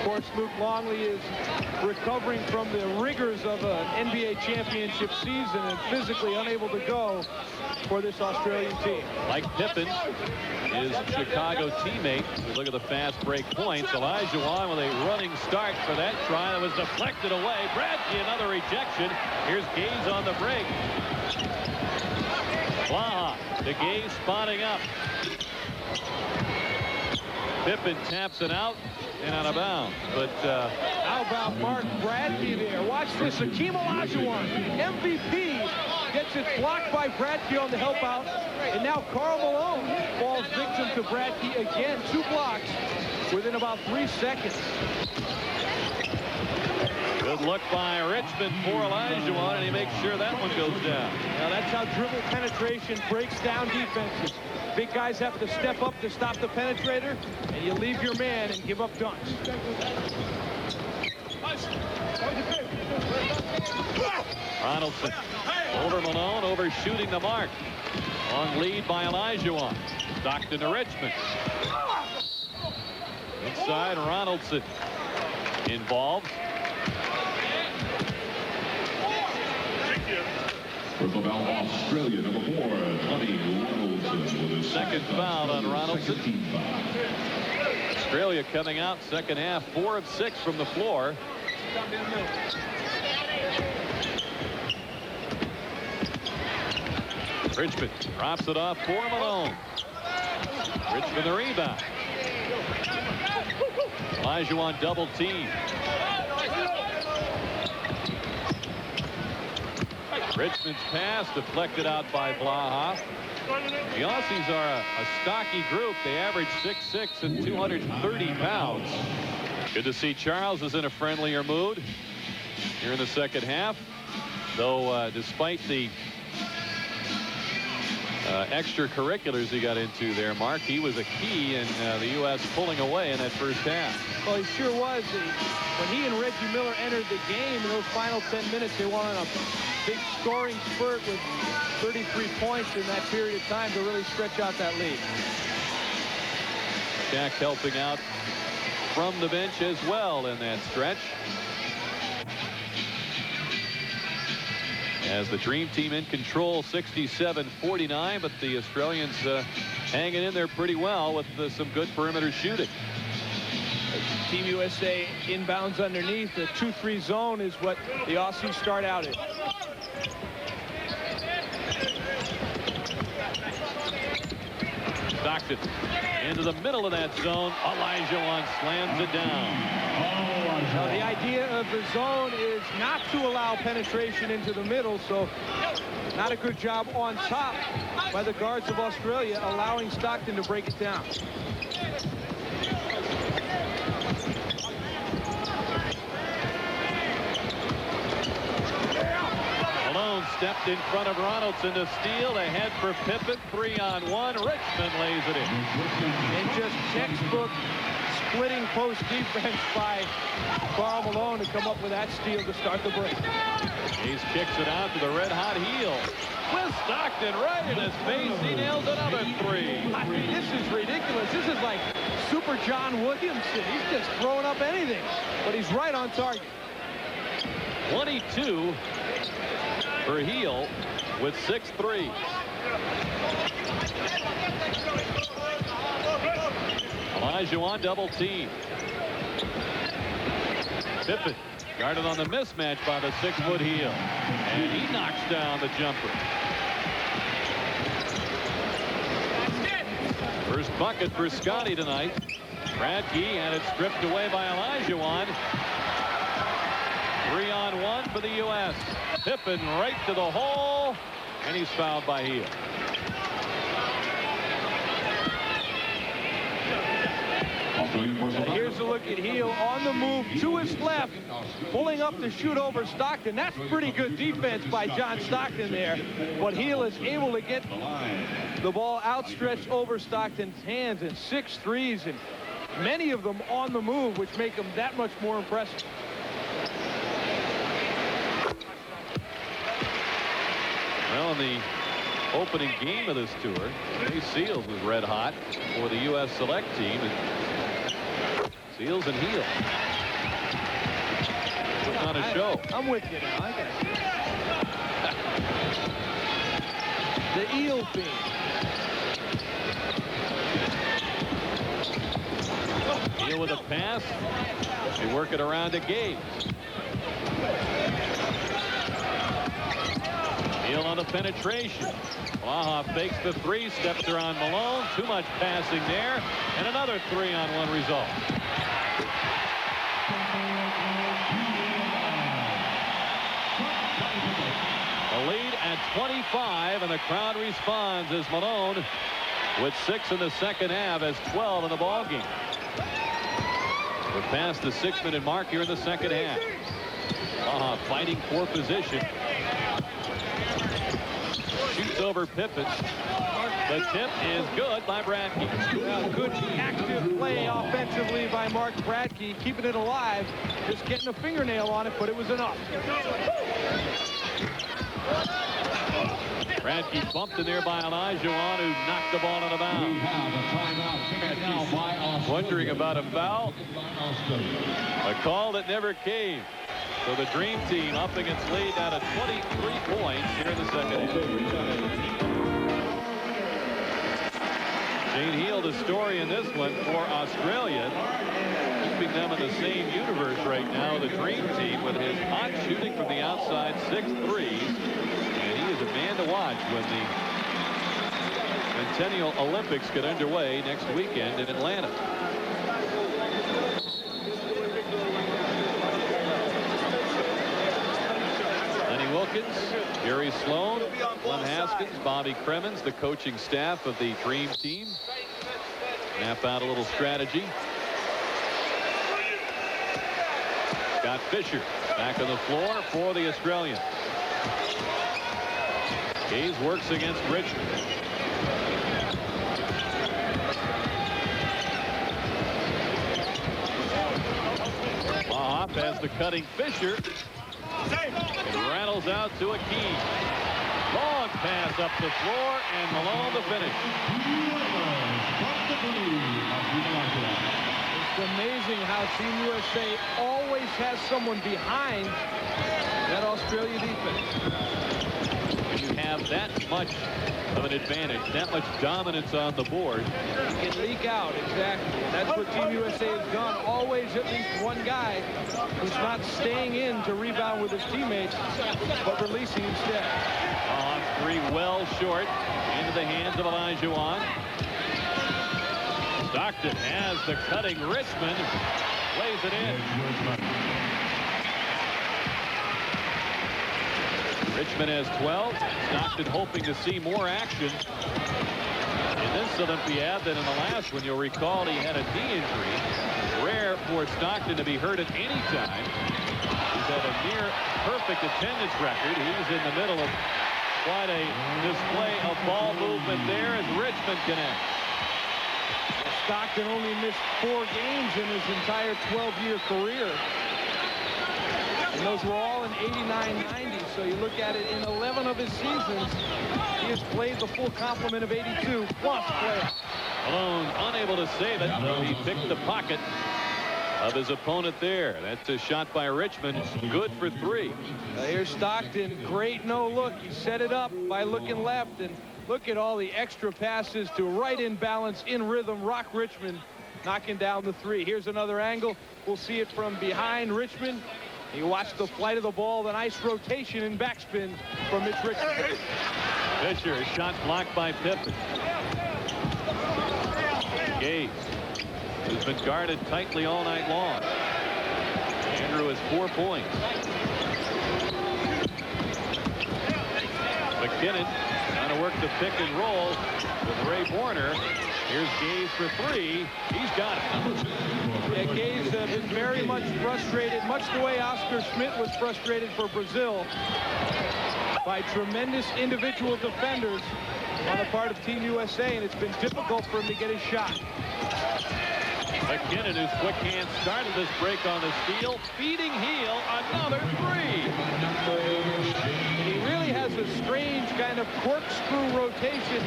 course, Luke Longley is recovering from the rigors of an NBA championship season and physically unable to go for this Australian team.
Like Pippen, his Chicago teammate. We look at the fast break points. Olajuwon with a running start for that try that was deflected away. Bradley, another rejection. Here's Gaze on the break. Blaha to Gaze, spotting up. Pippen taps it out and out of bounds. But
how about Mark Bradley there? Watch this. Hakeem Olajuwon, MVP, gets it blocked by Bradley on the help out. And now Karl Malone falls victim to Bradley again. 2 blocks within about 3 seconds.
good look by Richmond for Olajuwon, and he makes sure that one goes down.
Now that's how dribble penetration breaks down defenses. Big guys have to step up to stop the penetrator, and you leave your man and give up dunks.
Ronaldson over Malone, overshooting the mark. Long lead by Olajuwon. Stockton to Richmond. Inside, Ronaldson involved.
Personal foul, Australia, number 4, Tony Ronaldson with his
Second foul on Ronaldson. Australia coming out second half, 4 of 6 from the floor. Richmond drops it off for Malone. Richmond the rebound. Olajuwon double team. Richmond's pass deflected out by Blaha. The Aussies are a stocky group. They average 6'6" and 230 pounds. Good to see Charles is in a friendlier mood here in the second half. Though despite the extracurriculars he got into there, Mark, he was a key in the U.S. pulling away in that first half.
Well, he sure was. When he and Reggie Miller entered the game in those final 10 minutes, they went on a big scoring spurt with 33 points in that period of time to really stretch out that lead.
Jack helping out from the bench as well in that stretch. As the Dream Team in control, 67-49, but the Australians hanging in there pretty well with some good perimeter shooting.
Team USA inbounds underneath. The 2-3 zone is what the Aussies start out in.
Stockton into the middle of that zone. Olajuwon slams it down.
Now, the idea of the zone is not to allow penetration into the middle, so not a good job on top by the guards of Australia, allowing Stockton to break it down.
Malone stepped in front of Ronaldson to steal. Ahead for Pippen. 3-on-1. Richmond lays it in.
And just textbook splitting post defense by Karl Malone to come up with that steal to start the break.
He kicks it out to the red-hot heel. With Stockton right in his face. He nails another 3.
I mean, this is ridiculous. This is like Super John Williamson. He's just throwing up anything, but he's right on target.
22 for Heel with 6 threes. Olajuwon double team. Pippen guarded on the mismatch by the 6-foot Heel, and he knocks down the jumper. First bucket for Scotty tonight. Bradkey had it stripped away by Olajuwon. 3-on-1 for the U.S. Pippen right to the hole, and he's fouled by Heel.
And here's a look at Heel on the move to his left, pulling up to shoot over Stockton. That's pretty good defense by John Stockton there. But Heel is able to get the ball outstretched over Stockton's hands, and 6 threes, and many of them on the move, which make him that much more impressive.
Well, in the opening game of this tour, Jay Seals was red hot for the U.S. select team. And Seals and Heel putting on a show.
I'm with you now. I got you. The eel fiend.
Eel with a pass. They work it around to Gage. Eel on the penetration. Baja fakes the three, steps around Malone. Too much passing there, and another 3-on-1 result. The lead at 25, and the crowd responds as Malone, with 6 in the second half, has 12 in the ball game. We're past the 6-minute mark here in the second half. Baja fighting for position. Shoots over Pippen. The tip is good by Bradkey.
Good active play offensively by Mark Bradkey, keeping it alive. Just getting a fingernail on it, but it was enough.
Bradkey bumped in there by Olajuwon, who knocked the ball out of bounds.
We have a timeout taken now by Australia.
Wondering about a foul. A call that never came. So the Dream Team upping its lead down to 23 points here in the second half. Shane Heal, the story in this one for Australia, keeping them in the same universe right now. The Dream Team with his hot shooting from the outside, 6 threes. And he is a man to watch when the Centennial Olympics get underway next weekend in Atlanta. Wilkins, Gary Sloan, Glenn Haskins, Bobby Cremens, the coaching staff of the Dream Team. Map out a little strategy. Scott Fisher back on the floor for the Australians. Hayes works against Richmond. Baja has the cutting Fisher. It rattles out to a key. Long pass up the floor, and Malone the finish.
It's amazing how Team USA always has someone behind that Australia defense.
When you have that much of an advantage, that much dominance on the board,
you can leak out, exactly. And that's what Team USA has done. Always at least one guy who's not staying in to rebound with his teammates, but releasing instead.
On three, well short, into the hands of Olajuwon. Stockton has the cutting Richmond, lays it in. Richmond has 12. Stockton hoping to see more action in this Olympiad than in the last one. You'll recall he had a knee injury. Rare for Stockton to be hurt at any time. He's had a near perfect attendance record. He's in the middle of quite a display of ball movement there as Richmond connects.
Stockton only missed 4 games in his entire 12-year career. And those were all in 89-90. So you look at it, in 11 of his seasons, he has played the full complement of 82 plus playoffs.
Malone unable to save it. He picked the pocket of his opponent there. That's a shot by Richmond. Good for 3.
Here's Stockton. Great no look. He set it up by looking left. And look at all the extra passes to right in balance, in rhythm. Rock Richmond knocking down the 3. Here's another angle. We'll see it from behind Richmond. You watch the flight of the ball, the nice rotation and backspin from Mitch Richmond.
Fisher, a shot blocked by Pippen. Gage, who's been guarded tightly all night long. Andrew has 4 points. McKinnon trying to work the pick and roll with Ray Warner. Here's Gage for 3. He's got it.
Yeah, Gage has been very much frustrated, much the way Oscar Schmidt was frustrated for Brazil, by tremendous individual defenders on the part of Team USA, and it's been difficult for him to get his shot.
McKinnon, whose quick hand started this break on the steal, feeding Heel, another 3.
He really has a strange kind of corkscrew rotation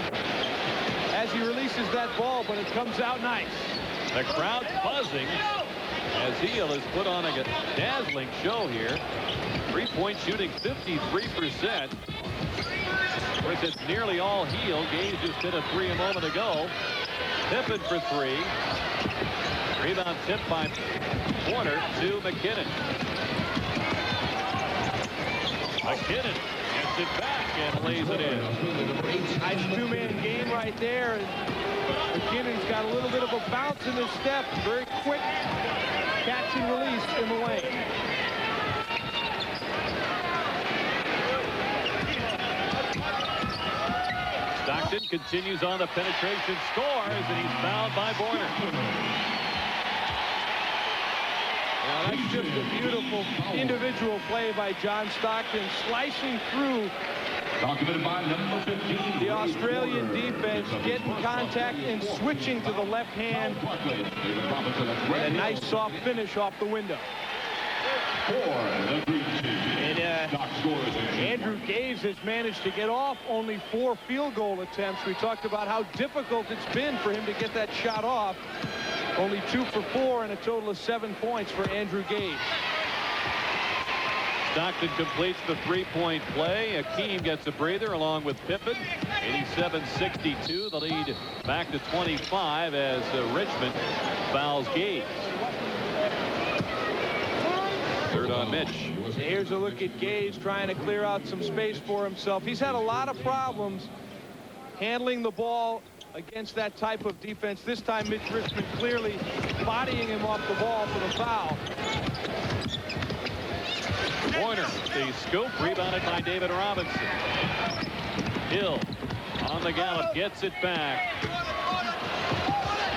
as he releases that ball, but it comes out nice.
The crowd buzzing as Heel has put on a dazzling show here. 3-point shooting 53%. Of course, it's nearly all Heel. Gage just hit a 3 a moment ago. Pippen for 3. Rebound tipped by Warner to McKinnon. McKinnon gets it back and lays it in.
Nice two-man game right there. McKinnon's got a little bit of a bounce in his step. Very quick catch and release in the lane.
Stockton continues on the penetration, scores, and he's fouled by Borner.
Now that's just a beautiful individual play by John Stockton, slicing through
Documented by number 15.
the Australian defense, getting contact and switching to the left hand. And a nice soft finish off the window. And Andrew Gage has managed to get off only 4 field goal attempts. We talked about how difficult it's been for him to get that shot off. Only 2 for 4 and a total of 7 points for Andrew Gage.
Stockton completes the 3-point play. Akeem gets a breather along with Pippen. 87-62. The lead back to 25 as Richmond fouls Gage. Third on Mitch.
Here's a look at Gage trying to clear out some space for himself. He's had a lot of problems handling the ball against that type of defense. This time Mitch Richmond clearly bodying him off the ball for the foul.
Warner, the scoop, rebounded by David Robinson. Hill on the gallop, gets it back.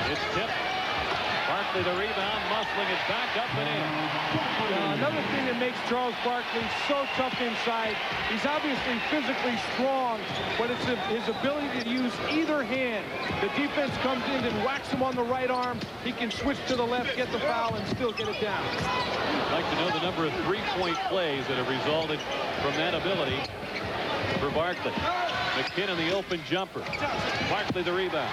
It's tipped. Barkley the rebound, muscling it back up and in.
Another thing that makes Charles Barkley so tough inside, he's obviously physically strong, but it's his ability to use either hand. The defense comes in and whacks him on the right arm. He can switch to the left, get the foul, and still get it down.
I'd like to know the number of 3-point plays that have resulted from that ability for Barkley. McKinnon the open jumper. Barkley the rebound.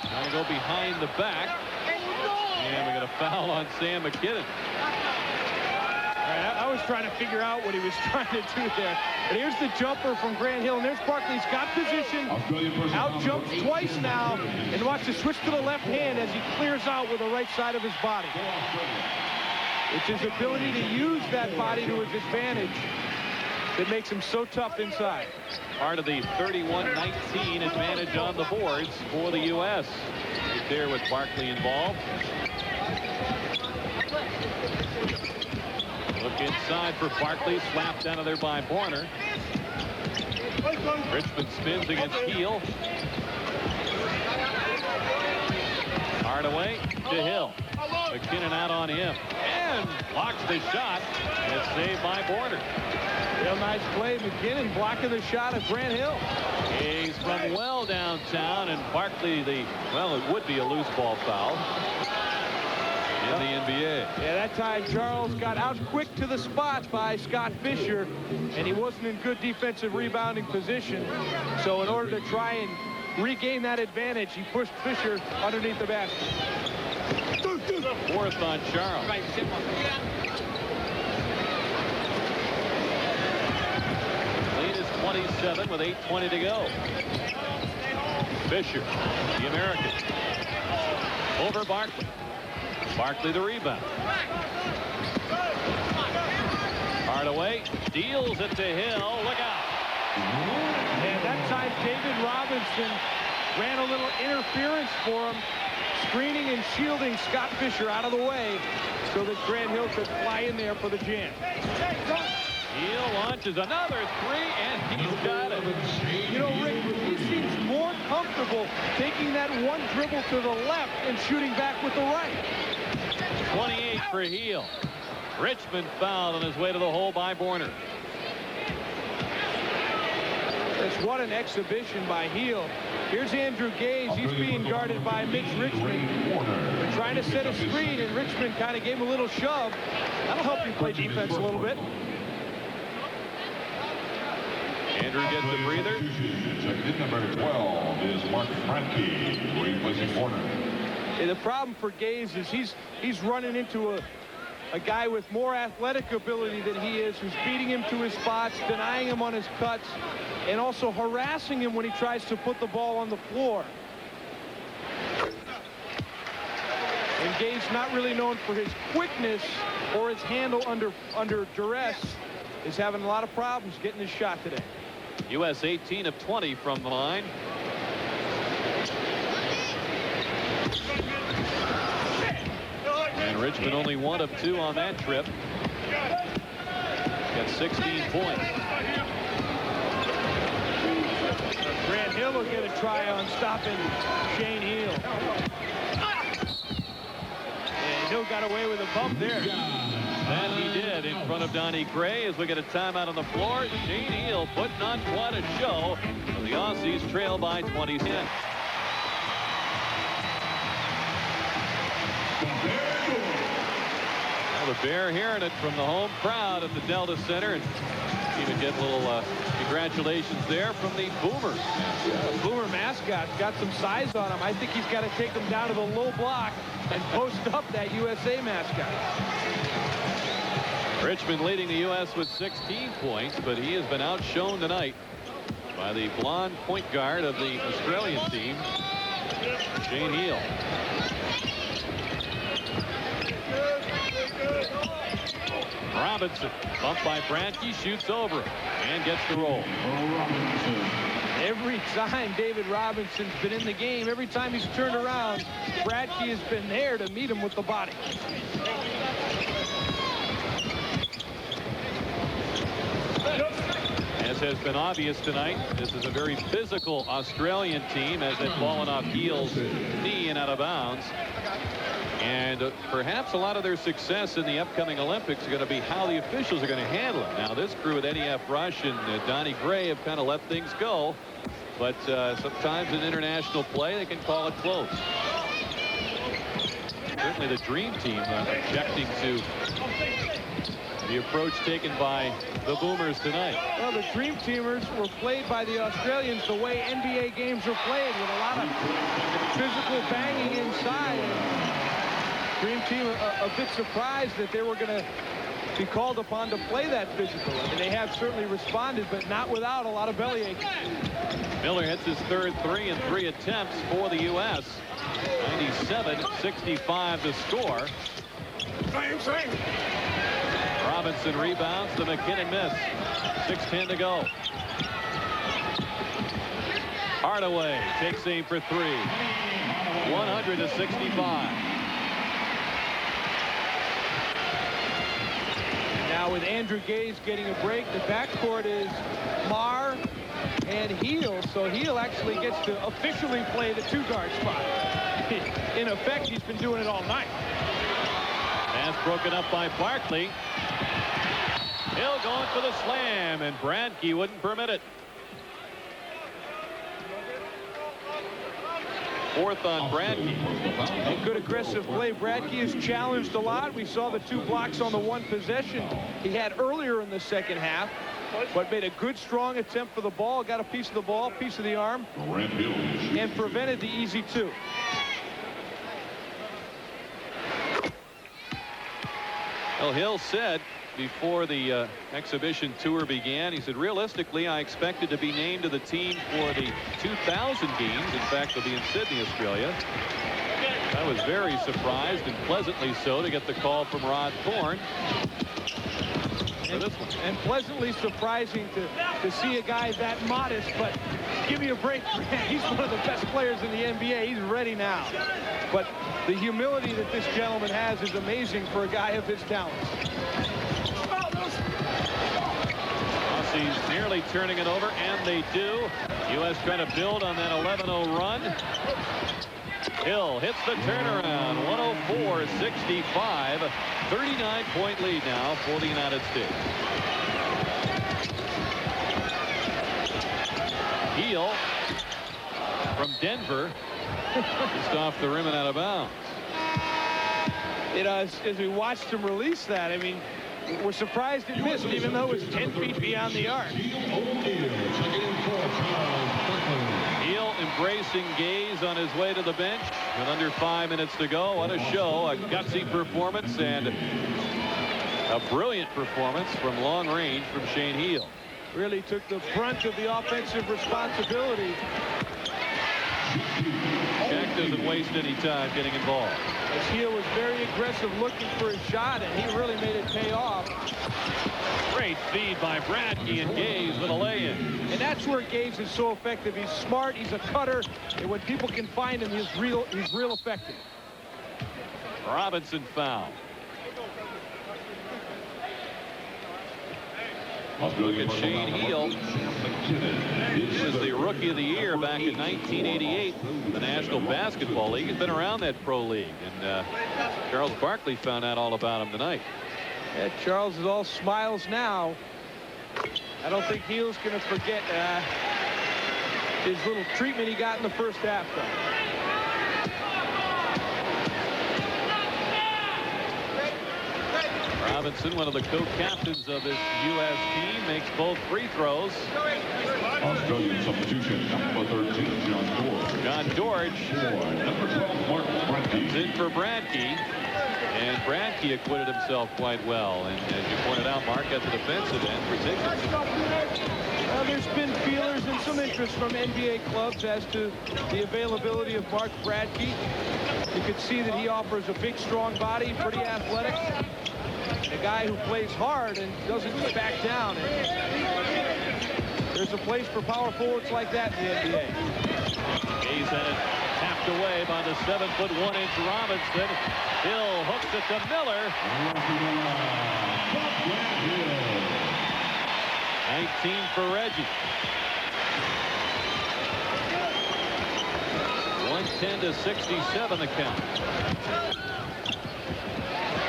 Now to go behind the back. And we got a foul on Sam McKinnon.
I was trying to figure out what he was trying to do there. But here's the jumper from Grant Hill. And there's Barkley. He's got position. Out jumps twice now. And watch the switch to the left hand as he clears out with the right side of his body. It's his ability to use that body to his advantage that makes him so tough inside.
Part of the 31-19 advantage on the boards for the U.S. Right there with Barkley involved. Look inside for Barkley, slapped out of there by Borner. Richmond spins against Heel. Hardaway to Hill. McKinnon out on him and blocks the shot. And it's saved by Borner.
Real nice play. McKinnon blocking the shot of Grant Hill.
He's from well downtown, and Barkley, well, it would be a loose ball foul in the NBA.
Yeah, that time Charles got out quick to the spot by Scott Fisher, and he wasn't in good defensive rebounding position. So in order to try and regain that advantage, he pushed Fisher underneath the basket.
Fourth on Charles. Lead is 27 with 8:20 to go. Fisher, the American, over Barkley. Barkley the rebound. Hardaway deals it to Hill. Look out.
And that time David Robinson ran a little interference for him, screening and shielding Scott Fisher out of the way so that Grant Hill could fly in there for the jam.
Hill launches another 3, and he's got it.
You know, Rick, he seems more comfortable taking that one dribble to the left and shooting back with the right.
28 for Hill. Richmond fouled on his way to the hole by Borner.
That's what an exhibition by Hill. Here's Andrew Gage. He's being guarded by Mitch Richmond. They're trying to set a screen, and Richmond kind of gave him a little shove. That'll help you play defense a little bit.
Andrew gets the breather.
Checking in number 12 is Mark Franke, replacing Warner.
The problem for Gaze is he's running into a guy with more athletic ability than he is, who's beating him to his spots, denying him on his cuts, and also harassing him when he tries to put the ball on the floor. And Gaze not really known for his quickness or his handle under duress, is having a lot of problems getting his shot today.
U.S. 18 of 20 from the line. And Richmond only 1 of 2 on that trip. Got 16 points.
Grant Hill will get a try on stopping Shane Hill. And Hill got away with a bump there.
That he did in front of Donnie Gray as we get a timeout on the floor. Shane Hill putting on quite a show. The Aussies trail by 20. Well, the Bear hearing it from the home crowd at the Delta Center, and even get a little congratulations there from the Boomers.
Boomer mascot got some size on him. I think he's got to take him down to the low block and post up that USA mascot.
Richmond leading the U.S. with 16 points, but he has been outshone tonight by the blonde point guard of the Australian team, Shane Hill. Robinson, bumped by Bradkey, shoots over it and gets the roll.
Every time David Robinson's been in the game, every time he's turned around, Bradkey has been there to meet him with the body.
As has been obvious tonight, this is a very physical Australian team as they've fallen off Heel's knee and out of bounds. And perhaps a lot of their success in the upcoming Olympics are going to be how the officials are going to handle it. Now, this crew with Eddie F. Rush and Donnie Gray have kind of let things go. But sometimes in international play, they can call it close. Certainly the Dream Team objecting to the approach taken by the Boomers tonight.
Well, the Dream Teamers were played by the Australians the way NBA games are played, with a lot of physical banging inside. Dream Team a bit surprised that they were going to be called upon to play that physical. I mean, they have certainly responded, but not without a lot of bellyache.
Miller hits his third 3 in 3 attempts for the U.S. 97-65 to score. Robinson rebounds. The McKinnon miss. 6:10 to go. Hardaway takes aim for 3. 100-65.
Now with Andrew Gaze getting a break, the backcourt is Marr and Heel. So Heel actually gets to officially play the 2-guard spot. In effect, he's been doing it all night.
Pass broken up by Barkley. Hill going for the slam, and Bradkey wouldn't permit it. 4th on Bradkey.
A good aggressive play. Bradkey is challenged a lot. We saw the 2 blocks on the 1 possession he had earlier in the second half, but made a good, strong attempt for the ball. Got a piece of the ball, piece of the arm, and prevented the easy 2.
Well, Hill said before the exhibition tour began, he said, realistically, I expected to be named to the team for the 2000 games. In fact, they'll be in Sydney, Australia. I was very surprised, and pleasantly so, to get the call from Rod Thorne.
And pleasantly surprising to see a guy that modest, but give me a break, man. He's one of the best players in the NBA. He's ready now. But the humility that this gentleman has is amazing for a guy of his talents.
Aussies nearly turning it over, and they do. U.S. trying to build on that 11-0 run. Hill hits the turnaround. 104-65. 39-point lead now for the United States. Heel from Denver. Just off the rim and out of bounds.
You know, as we watched him release that, I mean, we're surprised it missed, even though it was 10 feet beyond the arc.
Heel embracing Gaze on his way to the bench with under 5 minutes to go. What a show, a gutsy performance, and a brilliant performance from long range from Shane Heel.
Really took the brunt of the offensive responsibility.
Jack doesn't waste any time getting involved.
As Heel was very aggressive looking for his shot, and he really made it pay off.
Great feed by Bradkey, and Gaze with a lay-in.
And that's where Gaze is so effective. He's smart, he's a cutter, and when people can find him, he's real effective.
Robinson foul. Look at Shane Heel. He was the Rookie of the Year back in 1988 in the National Basketball League. He's been around that pro league, and Charles Barkley found out all about him tonight.
Yeah, Charles is all smiles now. I don't think Heel's going to forget his little treatment he got in the first half, though.
Robinson, one of the co-captains of this U.S. team, makes both free throws.
Australian substitution, number 13,
John Dorge
number 12, Mark Bradkey.
comes in for Bradkey. And Bradkey acquitted himself quite well. And as you pointed out, Mark, at the defensive end for Dickinson.
Well, there's been feelers and some interest from NBA clubs as to the availability of Mark Bradkey. You could see that he offers a big, strong body, pretty athletic. A guy who plays hard and doesn't back down. And there's a place for power forwards like that in the NBA.
Gaze had it tapped away by the 7'1" Robinson. Hill hooks it to Miller. 19 for Reggie. 110-67 the count.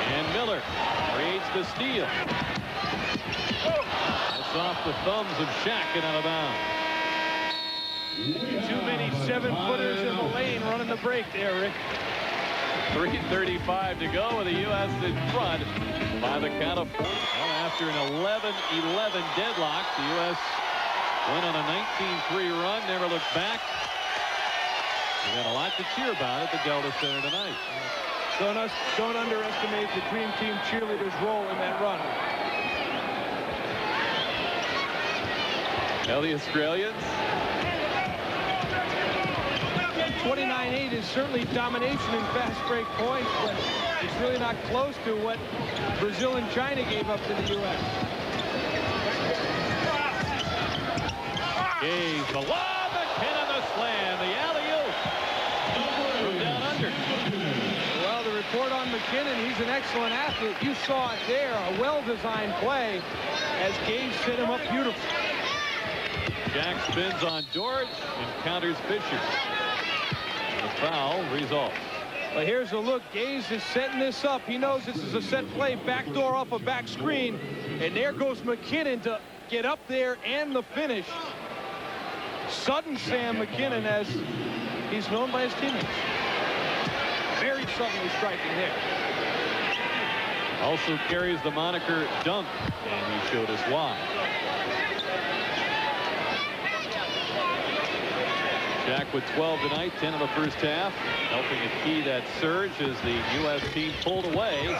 And Miller creates the steal. That's off the thumbs of Shaq and out of bounds.
Too many 7-footers in the lane running the break there, Rick.
3:35 to go with the U.S. in front by the count of 4. Well, after an 11-11 deadlock, the U.S. went on a 19-3 run, never looked back. We got a lot to cheer about at the Delta Center tonight.
Don't underestimate the Dream Team cheerleaders' role in that run.
Now the Australians.
29-8 is certainly domination in fast break points, but it's really not close to what Brazil and China gave up to the U.S.
Gaze the lob, McKinnon the slam, the alley-oop from down under.
Well, the report on McKinnon, he's an excellent athlete. You saw it there, a well-designed play as Gaze set him up beautifully.
Jack spins on George and counters Fisher. The foul results.
Well, here's a look. Gaze is setting this up. He knows this is a set play, backdoor off a back screen, and there goes McKinnon to get up there and the finish. Sudden Sam McKinnon, as he's known by his teammates. Very suddenly striking there.
Also carries the moniker Dunk, and he showed us why. Jack with 12 tonight, 10 in the first half, helping to key that surge as the U.S. team pulled away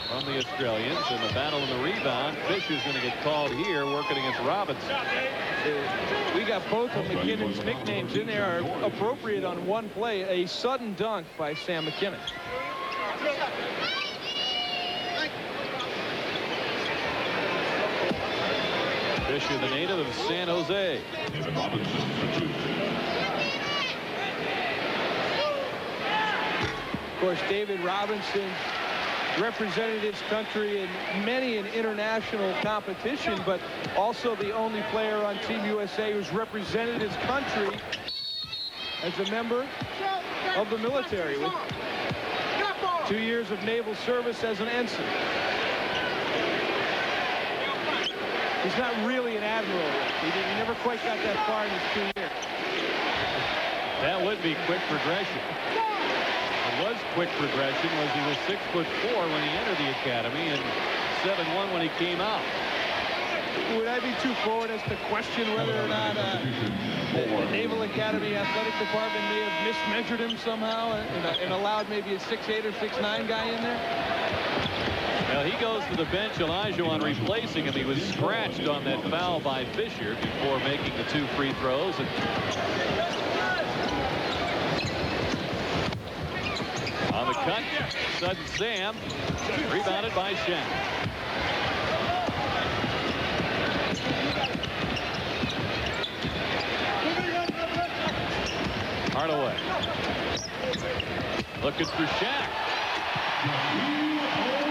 from the Australians in the battle in the rebound. Fisher's going to get called here, working against Robinson.
We got both of McKinnon's nicknames in there, are appropriate on one play. A sudden dunk by Sam McKinnon.
Fisher, the native of San Jose.
Of course, David Robinson represented his country in many an international competition, but also the only player on Team USA who's represented his country as a member of the military with 2 years of naval service as an ensign. He's not really an admiral. He never quite got that far in his 2 years.
That would be quick progression. It was quick progression, was he was 6'4" when he entered the academy and 7'1" when he came out.
Would I be too forward as to question whether or not the Naval Academy Athletic Department may have mismeasured him somehow and allowed maybe a 6'8" or 6'9" guy in there?
Well, he goes to the bench. Olajuwon replacing him. He was scratched on that foul by Fisher before making the 2 free throws. And on the cut, sudden Sam, rebounded by Shaq. Hardaway. Looking for Shaq.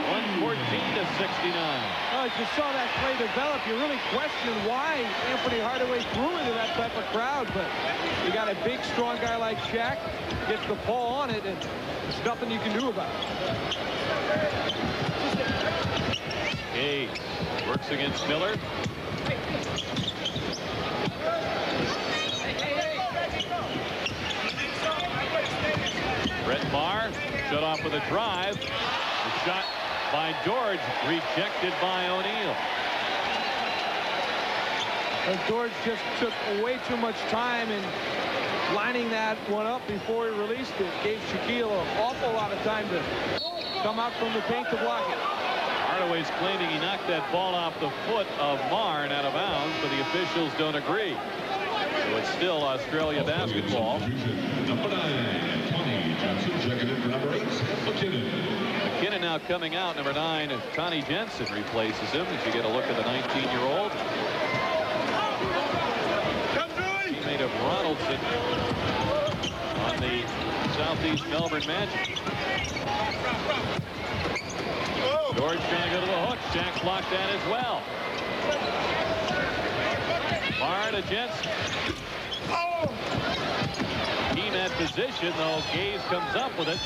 114 to 69.
Oh, as you saw that play develop, you really question why Anthony Hardaway threw into that type of crowd. But you got a big, strong guy like Shaq, gets the ball on it, and there's nothing you can do about it.
Hayes works against Miller. Brett Maher shut off with a drive. The shot by George rejected by O'Neal.
And George just took way too much time in lining that one up before he released it. Gave Shaquille an awful lot of time to come out from the paint to block it.
Hardaway's claiming he knocked that ball off the foot of Maher and out of bounds, but the officials don't agree. So it's still Australia basketball.
Number 9, Tony Johnson, checking in for number 8, McKinnon.
McKinnon now coming out. Number 9, Connie Jensen replaces him. As you get a look at the 19-year-old. Teammate of Ronaldson on the Southeast Melbourne Magic. George trying to go to the hook. Shaq blocked that as well. Maher to Jensen. Team at position, though. Gaze comes up with it.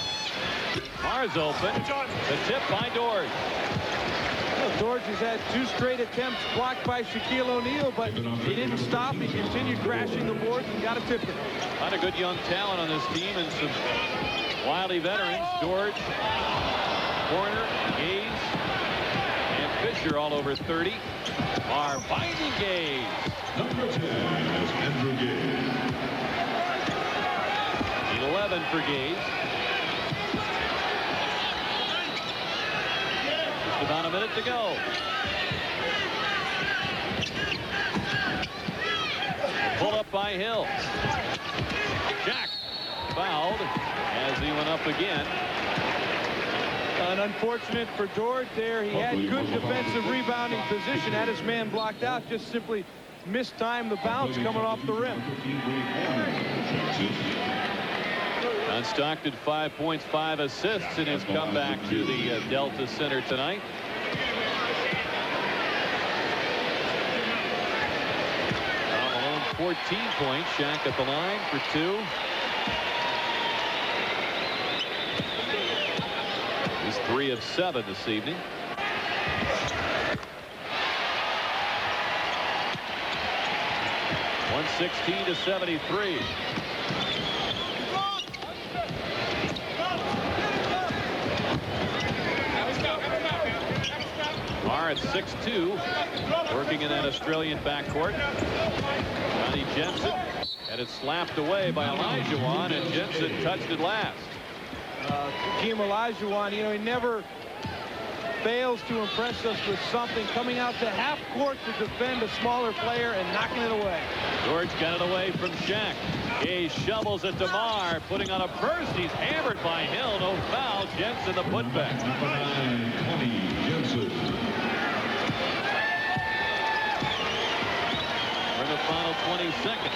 Maher's open. The tip by George.
Well, George has had 2 straight attempts blocked by Shaquille O'Neal, but he didn't stop. He continued crashing the boards and got a tip in.
A lot of good young talent on this team and some wily veterans. George, Warner, Gaze, and Fisher all over 30 are finding Gaze.
Number 10 is Andrew Gaze.
11 for Gaze. Just about a minute to go. Pull up by Hill. Jack fouled as he went up again.
And unfortunate for George there. He had good defensive rebounding position, had his man blocked out, just simply mistimed the bounce coming off the rim.
John Stockton, 5 points, 5 assists in his comeback to the Delta Center tonight. Malone, 14 points. Shaq at the line for 2. He's 3 of 7 this evening. (116 to 73). Maher at 6'2", working in that Australian backcourt. Connie Jensen had it slapped away by Olajuwon, and Jensen touched it last.
Hakeem Olajuwon, you know, he never fails to impress us with something, coming out to half court to defend a smaller player and knocking it away.
George got it away from Shaq. He shovels it to Maher, putting on a burst. He's hammered by Hill. No foul. Jensen the putback.
Number 9, Connie Jensen.
We're in the final 20 seconds.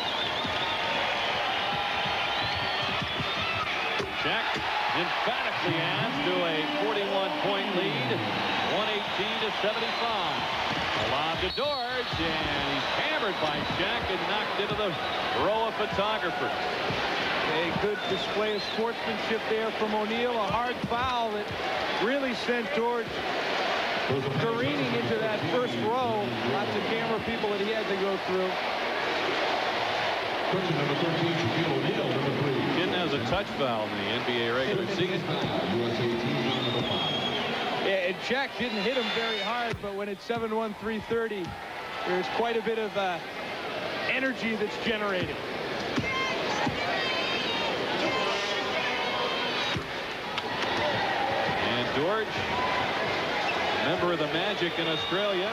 Shaq emphatically adds to a 41-point lead, 118 to 75. A lob to George, and he's hammered by Shaq and knocked into the row of photographers.
A good display of sportsmanship there from O'Neal. A hard foul that really sent George careening into that first row. Lots of camera people that he had to go through.
Question number 13, Shaquille O'Neal, number 3.
Didn't have a touch foul in the NBA regular season.
USA team number 5.
Yeah, and Shaq didn't hit him very hard, but when it's 7-1, 330, there's quite a bit of energy that's generated.
And George, member of the Magic in Australia,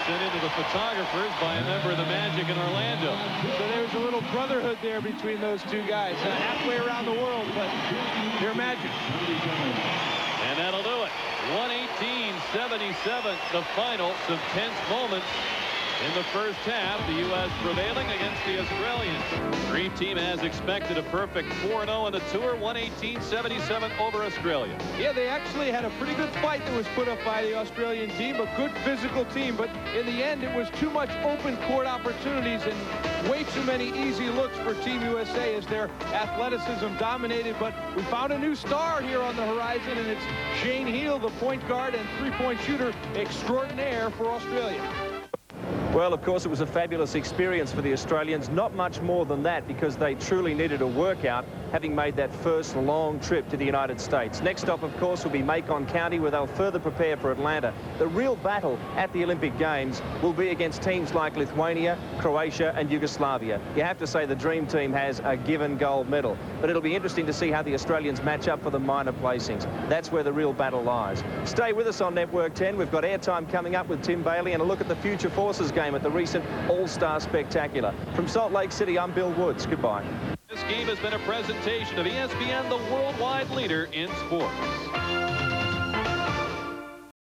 sent into the photographers by a member of the Magic in Orlando.
So there's a little brotherhood there between those two guys. Halfway around the world, but they're Magic.
And that'll do it. 118-77, the final. Some tense moments in the first half. The U.S. prevailing against the Australians. Dream Team, as expected, a perfect 4-0 in the tour. 118-77 over Australia.
Yeah, they actually had a pretty good fight that was put up by the Australian team, a good physical team, but in the end it was too much open court opportunities and way too many easy looks for Team USA as their athleticism dominated. But we found a new star here on the horizon, and it's Shane Heal, the point guard and three-point shooter extraordinaire for Australia.
Well, of course, it was a fabulous experience for the Australians. Not much more than that, because they truly needed a workout, having made that first long trip to the United States. Next stop, of course, will be Macon County, where they'll further prepare for Atlanta. The real battle at the Olympic Games will be against teams like Lithuania, Croatia and Yugoslavia. You have to say the Dream Team has a given gold medal, but it'll be interesting to see how the Australians match up for the minor placings. That's where the real battle lies. Stay with us on Network 10. We've got airtime coming up with Tim Bailey and a look at the Future Forces game at the recent All-Star Spectacular. From Salt Lake City, I'm Bill Woods. Goodbye.
This game has been a presentation of ESPN, the worldwide leader in sports.